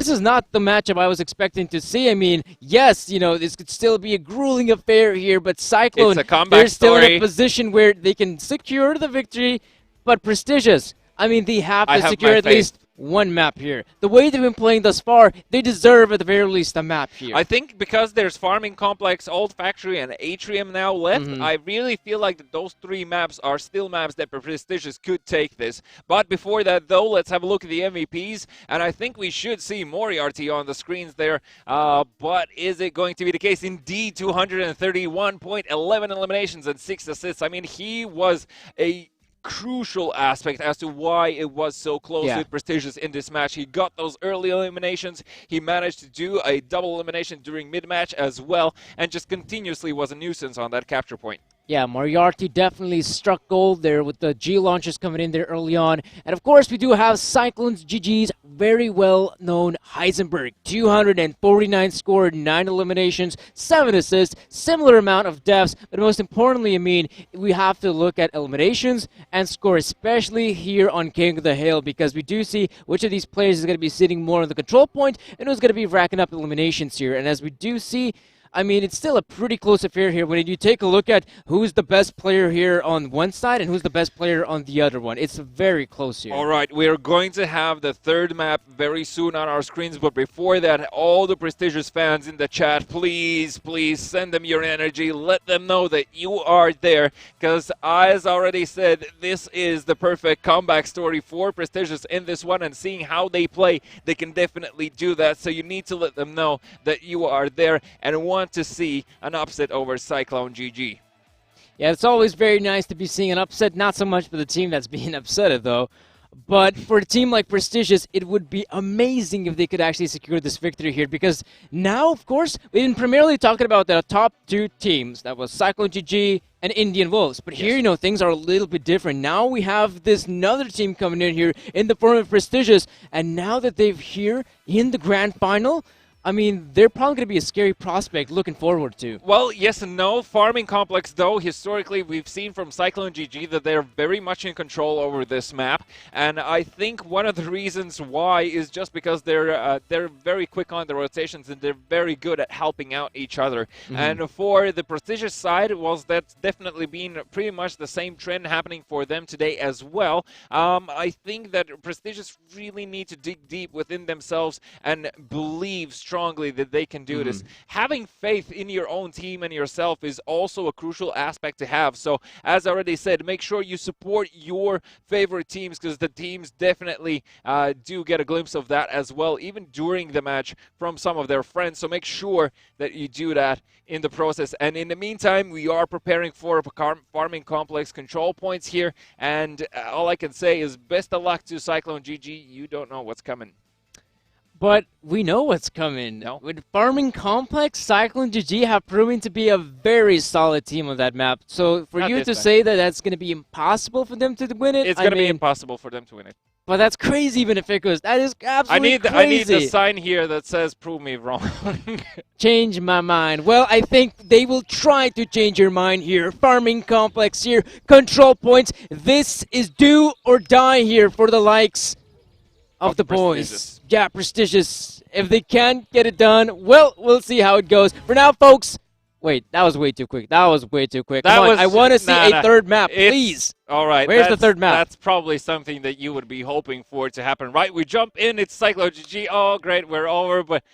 is not the matchup I was expecting to see. I mean, yes, this could still be a grueling affair here, but Cyclone, It's a comeback they're still in story. a position where they can secure the victory, but prestigious. I mean, they have I to have secure my at faith. least one map here. The way they've been playing thus far, they deserve at the very least a map here. I think because there's Farming Complex, Old Factory, and Atrium now left, I really feel like that those 3 maps are still maps that Prestigious could take this. But before that, though, let's have a look at the MVPs, and I think we should see Moriarty on the screens there. But is it going to be the case? Indeed, 231 point, 11 eliminations, and 6 assists. I mean, he was a crucial aspect as to why it was so close with Prestigious in this match. He got those early eliminations. He managed to do a double elimination during mid-match as well, and just continuously was a nuisance on that capture point. Yeah, Moriarty definitely struck gold there with the G launches coming in there early on. And of course, we do have Cyclone's GG's very well-known Heisenberg. 249 scored, 9 eliminations, 7 assists, similar amount of deaths. But most importantly, I mean, we have to look at eliminations and score, especially here on King of the Hill, because we do see which of these players is going to be sitting more on the control point and who's going to be racking up eliminations here. And as we do see, I mean, it's still a pretty close affair here when you take a look at who's the best player here on one side and who's the best player on the other one. It's very close here. All right, we're going to have the third map very soon on our screens, but before that, all the Prestigious fans in the chat, please send them your energy. Let them know that you are there, because as already said, this is the perfect comeback story for Prestigious in this one, and seeing how they play, they can definitely do that. So you need to let them know that you are there and want to see an upset over Cyclone GG. Yeah, it's always very nice to be seeing an upset. Not so much for the team that's being upset, though. But for a team like Prestigious, it would be amazing if they could actually secure this victory here. Because now, of course, we've been primarily talking about the top 2 teams. That was Cyclone GG and Indian Wolves. But here, things are a little bit different. Now we have this another team coming in here in the form of Prestigious. And now that they're here in the grand final, I mean, they're probably going to be a scary prospect looking forward to. Well, yes and no. Farming Complex, though, historically, we've seen from Cyclone GG that they're very much in control over this map. And I think one of the reasons why is just because they're very quick on the rotations and they're very good at helping out each other. And for the Prestigious side, that's definitely been pretty much the same trend happening for them today as well. I think that Prestigious really need to dig deep within themselves and believe strongly that they can do this. Having faith in your own team and yourself is also a crucial aspect to have. So, as I already said, make sure you support your favorite teams, because the teams definitely do get a glimpse of that as well, even during the match from some of their friends. So make sure that you do that in the process. And in the meantime, we are preparing for Farming Complex control points here. And all I can say is best of luck to Cyclone GG. You don't know what's coming. But we know what's coming. No. With Farming Complex, Cyclone GG have proven to be a very solid team on that map. So for you to say that that's going to be impossible for them to win it, it's going to be impossible for them to win it. But that's crazy, even if it goes. That is absolutely crazy. I need the sign here that says "Prove me wrong." Change my mind. Well, I think they will try to change your mind here. Farming Complex here, control points. This is do or die here for the likes of the boys. Yeah, Prestigious. If they can't get it done, well, we'll see how it goes. For now, folks. Wait, that was way too quick. That was way too quick. Come on, I want to see a third map, please. All right. Where's the third map? That's probably something that you would be hoping for to happen, right? We jump in. It's Cyclone GG. Oh, great. We're over. But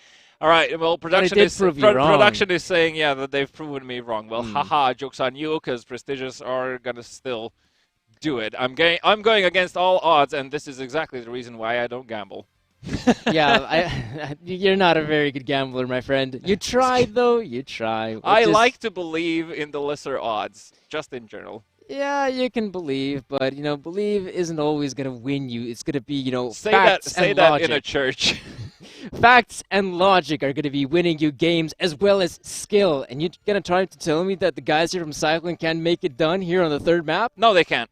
all right. Well, production is saying, yeah, that they've proven me wrong. Well, haha, joke's on you, because Prestigious are gonna still do it. I'm going against all odds, and this is exactly the reason why I don't gamble. Yeah, you're not a very good gambler, my friend. You try, though. You try. I like to believe in the lesser odds, just in general. Yeah, you can believe, but, believe isn't always going to win you. It's going to be, say facts and that logic. in a church. Facts and logic are going to be winning you games, as well as skill. And you're going to try to tell me that the guys here from Cyclone can't make it done here on the third map? No, they can't.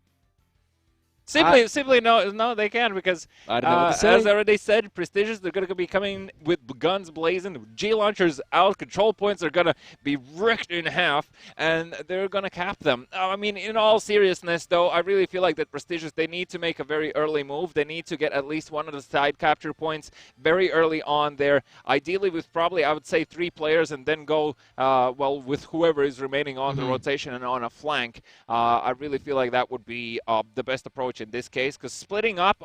Simply no, they can't because I don't know what to say. as I already said, prestigious. They're gonna be coming with guns blazing, G launchers out, control points are gonna be ripped in half, and they're gonna cap them. I mean, in all seriousness, though, I really feel like that prestigious. They need to make a very early move. They need to get at least one of the side capture points very early on there. Ideally, with probably I would say 3 players, and then go well with whoever is remaining on the rotation and on a flank. I really feel like that would be the best approach in this case, because splitting up,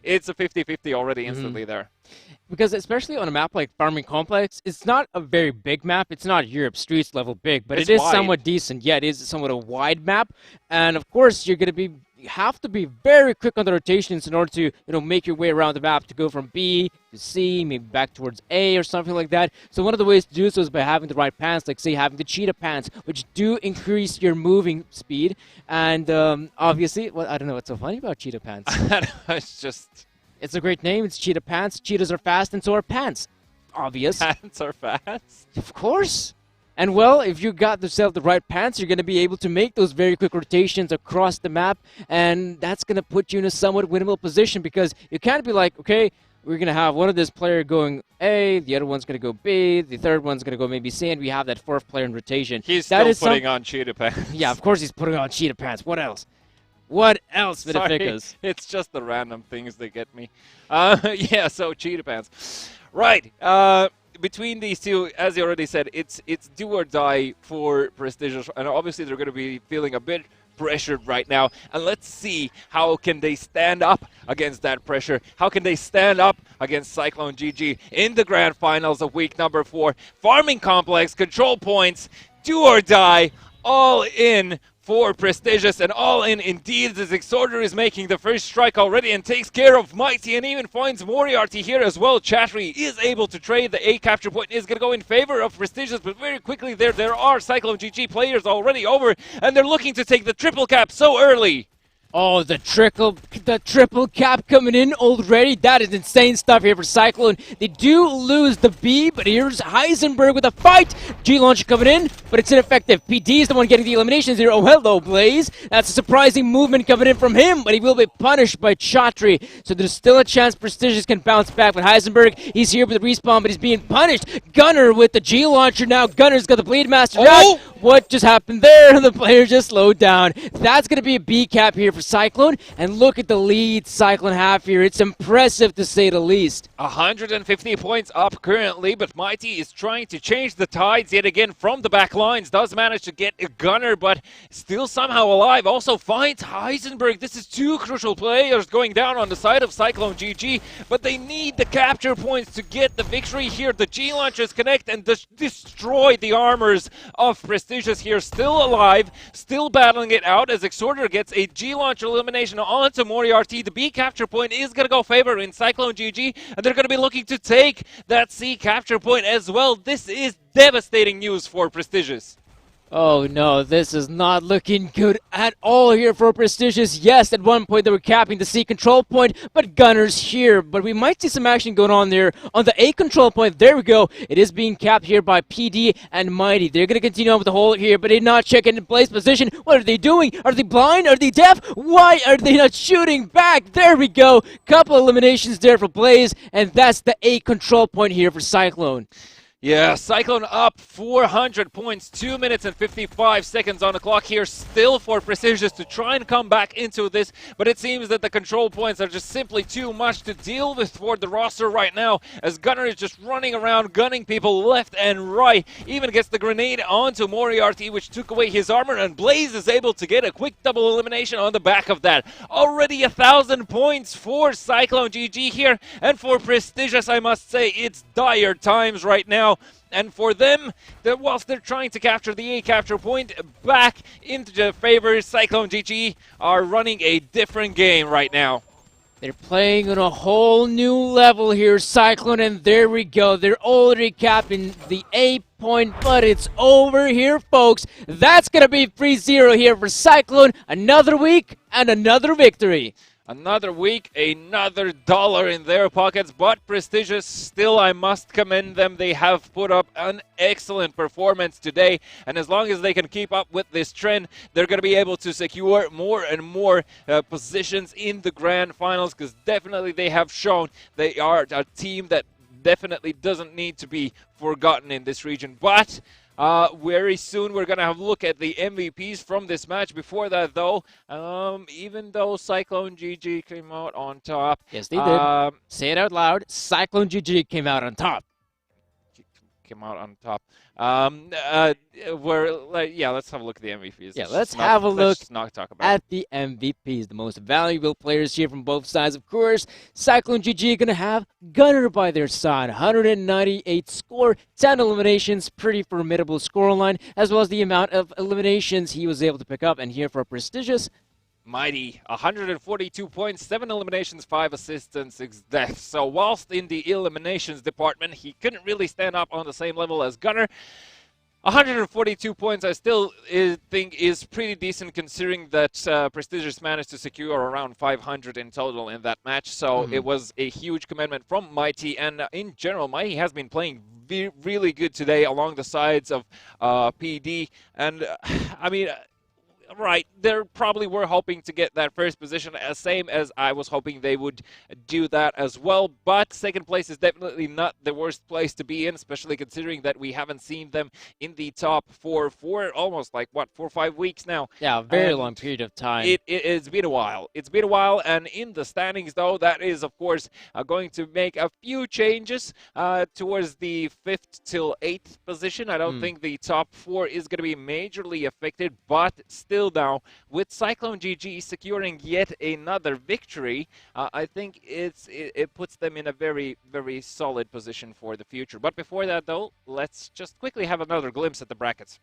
it's a 50-50 already instantly there. Because especially on a map like Farming Complex, it's not a very big map. It's not Europe Streets level big, but It's it is wide. somewhat decent. Yeah, it is somewhat a wide map, and of course you have to be very quick on the rotations in order to make your way around the map to go from B to C, maybe back towards A or something like that. So one of the ways to do so is by having the right pants, like say having the cheetah pants, which do increase your moving speed. And obviously, well, I don't know what's so funny about cheetah pants. It's just It's a great name. It's cheetah pants. Cheetahs are fast, and so are pants. Obvious. pants are fast. Of course. And well, if you got yourself the right pants, you're going to be able to make those very quick rotations across the map, and that's going to put you in a somewhat winnable position, because you can't be like, okay, we're going to have one of this player going A, the other one's going to go B, the third one's going to go maybe C, and we have that fourth player in rotation. He's That still is putting on cheetah pants. Yeah, of course he's putting on cheetah pants. What else? What else, Sorry, Vitificas? it's just the random things that get me. Yeah, so cheetah pants. Right. Between these two, as you already said, it's do or die for prestigious, and obviously they're going to be feeling a bit pressured right now. And let's see how can they stand up against that pressure. How can they stand up against Cyclone GG in the grand finals of week number 4? Farming Complex, control points, do or die, all in for prestigious, and all in indeed. The Exhorter is making the first strike already and takes care of Mighty, and even finds Moriarty here as well. Chattery is able to trade. The A capture point is going to go in favor of prestigious, but very quickly there are Cyclone GG players already over, and they're looking to take the triple cap so early. Oh, the triple cap coming in already. That is insane stuff here for Cyclone. They do lose the B, but here's Heisenberg with a fight. G-Launcher coming in, but it's ineffective. PD is the one getting the eliminations here. Oh, hello, Blaze. That's a surprising movement coming in from him, but he will be punished by Chatri. So there's still a chance Prestigious can bounce back. But Heisenberg, he's here with the respawn, but he's being punished. Gunner with the G-Launcher now. Gunner's got the Bleed Master out. What just happened there? The player just slowed down. That's going to be a B cap here for Cyclone, and look at the lead Cyclone have here. It's impressive to say the least. 150 points up currently, but Mighty is trying to change the tides yet again from the back lines. Does manage to get a Gunner, but still somehow alive. Also finds Heisenberg. This is 2 crucial players going down on the side of Cyclone GG, but they need the capture points to get the victory here. The G-Launchers connect and destroy the armors of Prestigious here. Still alive, still battling it out as Exhorter gets a G-Launcher elimination onto Moriarty. The B capture point is going to go favor in Cyclone GG, and they're going to be looking to take that C capture point as well. This is devastating news for Prestigious. Oh no, this is not looking good at all here for Prestigious. Yes, at one point they were capping the C control point, but Gunner's here. But we might see some action going on there on the A control point. There we go. It is being capped here by PD and Mighty. They're going to continue on with the hold here, but they're not checking in place position. What are they doing? Are they blind? Are they deaf? Why are they not shooting back? There we go. Couple eliminations there for Blaze, and that's the A control point here for Cyclone. Yeah, Cyclone up 400 points, 2 minutes and 55 seconds on the clock here, still for Prestigious to try and come back into this, but it seems that the control points are just simply too much to deal with for the roster right now, as Gunner is just running around, gunning people left and right, even gets the grenade onto Moriarty, which took away his armor, and Blaze is able to get a quick double elimination on the back of that. Already 1,000 points for Cyclone GG here, and for Prestigious, I must say, it's dire times right now. And for them, whilst they're trying to capture the A capture point back into the favor, Cyclone GG are running a different game right now. They're playing on a whole new level here, Cyclone, and there we go. They're already capping the A point, but it's over here, folks. That's going to be 3-0 here for Cyclone. Another week and another victory. Another week, another dollar in their pockets, but prestigious still, I must commend them. They have put up an excellent performance today, and as long as they can keep up with this trend, they're going to be able to secure more and more positions in the grand finals, because definitely they have shown they are a team that definitely doesn't need to be forgotten in this region. But very soon we're going to have a look at the MVPs from this match. Before that, though, even though Cyclone GG came out on top. Yes, they did. Say it out loud. Cyclone GG came out on top. Came out on top. Let's have a look at the MVPs. Yeah, let's have a look not talk about at the MVPs, the most valuable players here from both sides, of course. Cyclone GG going to have Gunner by their side, 198 score, 10 eliminations, pretty formidable scoreline, as well as the amount of eliminations he was able to pick up. And here for prestigious, mighty, 142 points, 7 eliminations, 5 assists, and 6 deaths. So whilst in the eliminations department, he couldn't really stand up on the same level as Gunner. 142 points I still think is pretty decent, considering that Prestigious managed to secure around 500 in total in that match. So it was a huge commitment from Mighty, and in general, Mighty has been playing really good today along the sides of PD. And I mean, right, they probably were hoping to get that first position, same as I was hoping they would do that as well. But second place is definitely not the worst place to be in, especially considering that we haven't seen them in the top four for almost 4 or 5 weeks now. Yeah, a very long period of time. It's been a while. It's been a while, and in the standings, though, that is, of course, going to make a few changes towards the 5th till 8th position. I don't think the top 4 is going to be majorly affected, but still now, with Cyclone GG securing yet another victory, I think it puts them in a very, very solid position for the future. But before that, though, let's just quickly have another glimpse at the brackets.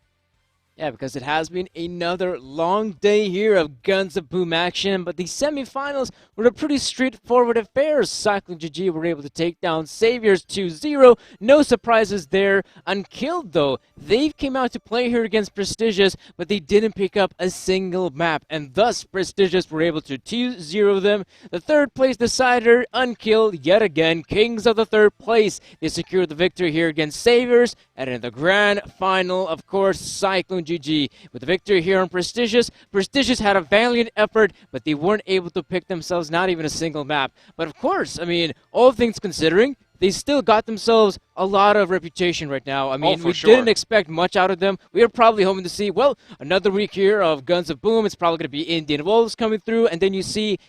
Yeah, because it has been another long day here of Guns of Boom action, but the semifinals were a pretty straightforward affair. Cyclone GG were able to take down Saviors 2-0. No surprises there. Unkilled, though, they came out to play here against Prestigious, but they didn't pick up a single map, and thus Prestigious were able to 2-0 them. The third place decider, Unkilled, yet again, kings of the third place. They secured the victory here against Saviors, and in the grand final, of course, Cyclone GG. With the victory here on Prestigious, Prestigious had a valiant effort, but they weren't able to pick themselves not even a single map. But of course, I mean, all things considering, they still got themselves a lot of reputation right now. I mean, we didn't expect much out of them. We were probably hoping to see, well, another week here of Guns of Boom. It's probably going to be Indian Wolves coming through, and then you see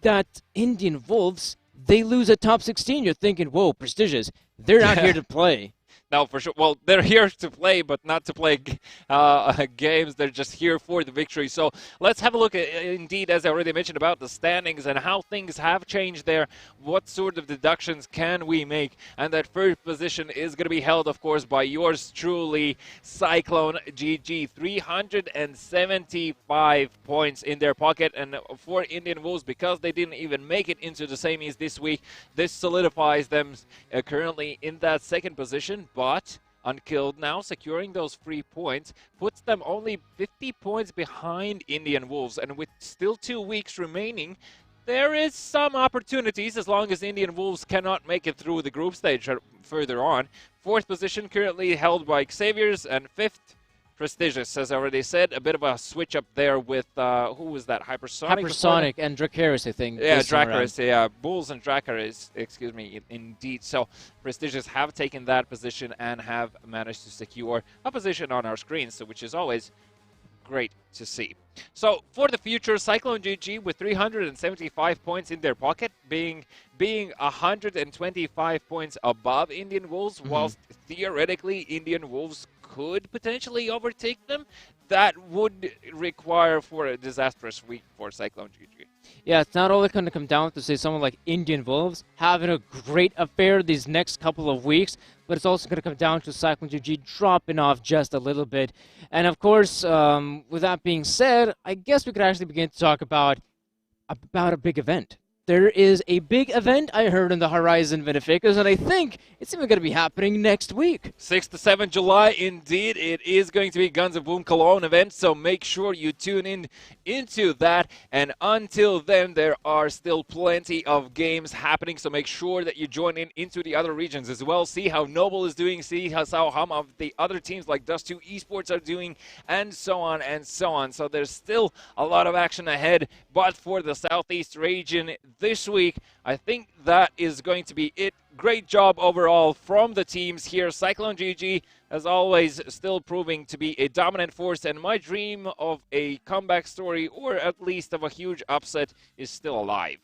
that Indian Wolves, they lose a top 16. You're thinking, whoa, Prestigious, they're not here to play. No, for sure. Well, they're here to play, but not to play games. They're just here for the victory. So let's have a look at, indeed, as I already mentioned, about the standings and how things have changed there. What sort of deductions can we make? And that first position is going to be held, of course, by yours truly, Cyclone GG. 375 points in their pocket. And for Indian Wolves, because they didn't even make it into the semis this week, this solidifies them currently in that second position. But Unkilled now securing those 3 points puts them only 50 points behind Indian Wolves, and with still 2 weeks remaining, there is some opportunities as long as Indian Wolves cannot make it through the group stage further on. 4th position currently held by Xavier's, and 5th Prestigious, as I already said. A bit of a switch up there with, who was that, Hypersonic? Hypersonic and Dracaris, I think. Yeah, Dracaris, yeah. Bulls and Dracaris, excuse me, indeed. So Prestigious have taken that position and have managed to secure a position on our screen, so which is always great to see. So for the future, Cyclone GG with 375 points in their pocket, being 125 points above Indian Wolves, whilst theoretically Indian Wolves could potentially overtake them. That would require for a disastrous week for Cyclone GG. Yeah, it's not only going to come down to, say, someone like Indian Wolves having a great affair these next couple of weeks, but it's also going to come down to Cyclone GG dropping off just a little bit. And of course, with that being said, I guess we could actually begin to talk about a big event. there is a big event I heard on the horizon, Beneficos, and I think it's even going to be happening next week. 6th to 7th July, indeed, it is going to be Guns of Boom Cologne event, so make sure you tune in into that. And until then, there are still plenty of games happening, so make sure that you join in into the other regions as well. See how Noble is doing, see how some of the other teams like Dust 2 Esports are doing, and so on and so on. So there's still a lot of action ahead, but for the Southeast region this week, I think that is going to be it. Great job overall from the teams here. Cyclone GG, as always, still proving to be a dominant force, and my dream of a comeback story, or at least of a huge upset, is still alive.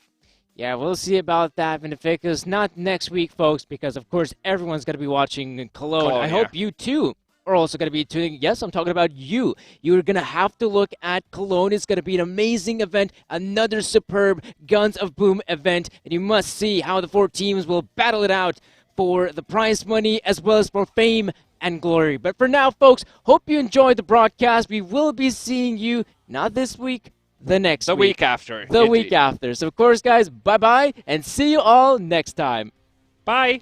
Yeah, we'll see about that, Beneficos. Not next week, folks, because, of course, everyone's going to be watching Cologne. I hope you, too, are also going to be tuning. Yes, I'm talking about you. You're going to have to look at Cologne. It's going to be an amazing event, another superb Guns of Boom event, and you must see how the 4 teams will battle it out for the prize money as well as for fame and glory. But for now, folks, hope you enjoyed the broadcast. We will be seeing you not this week, the next week. The week after. The week after. So, of course, guys, bye-bye, and see you all next time. Bye.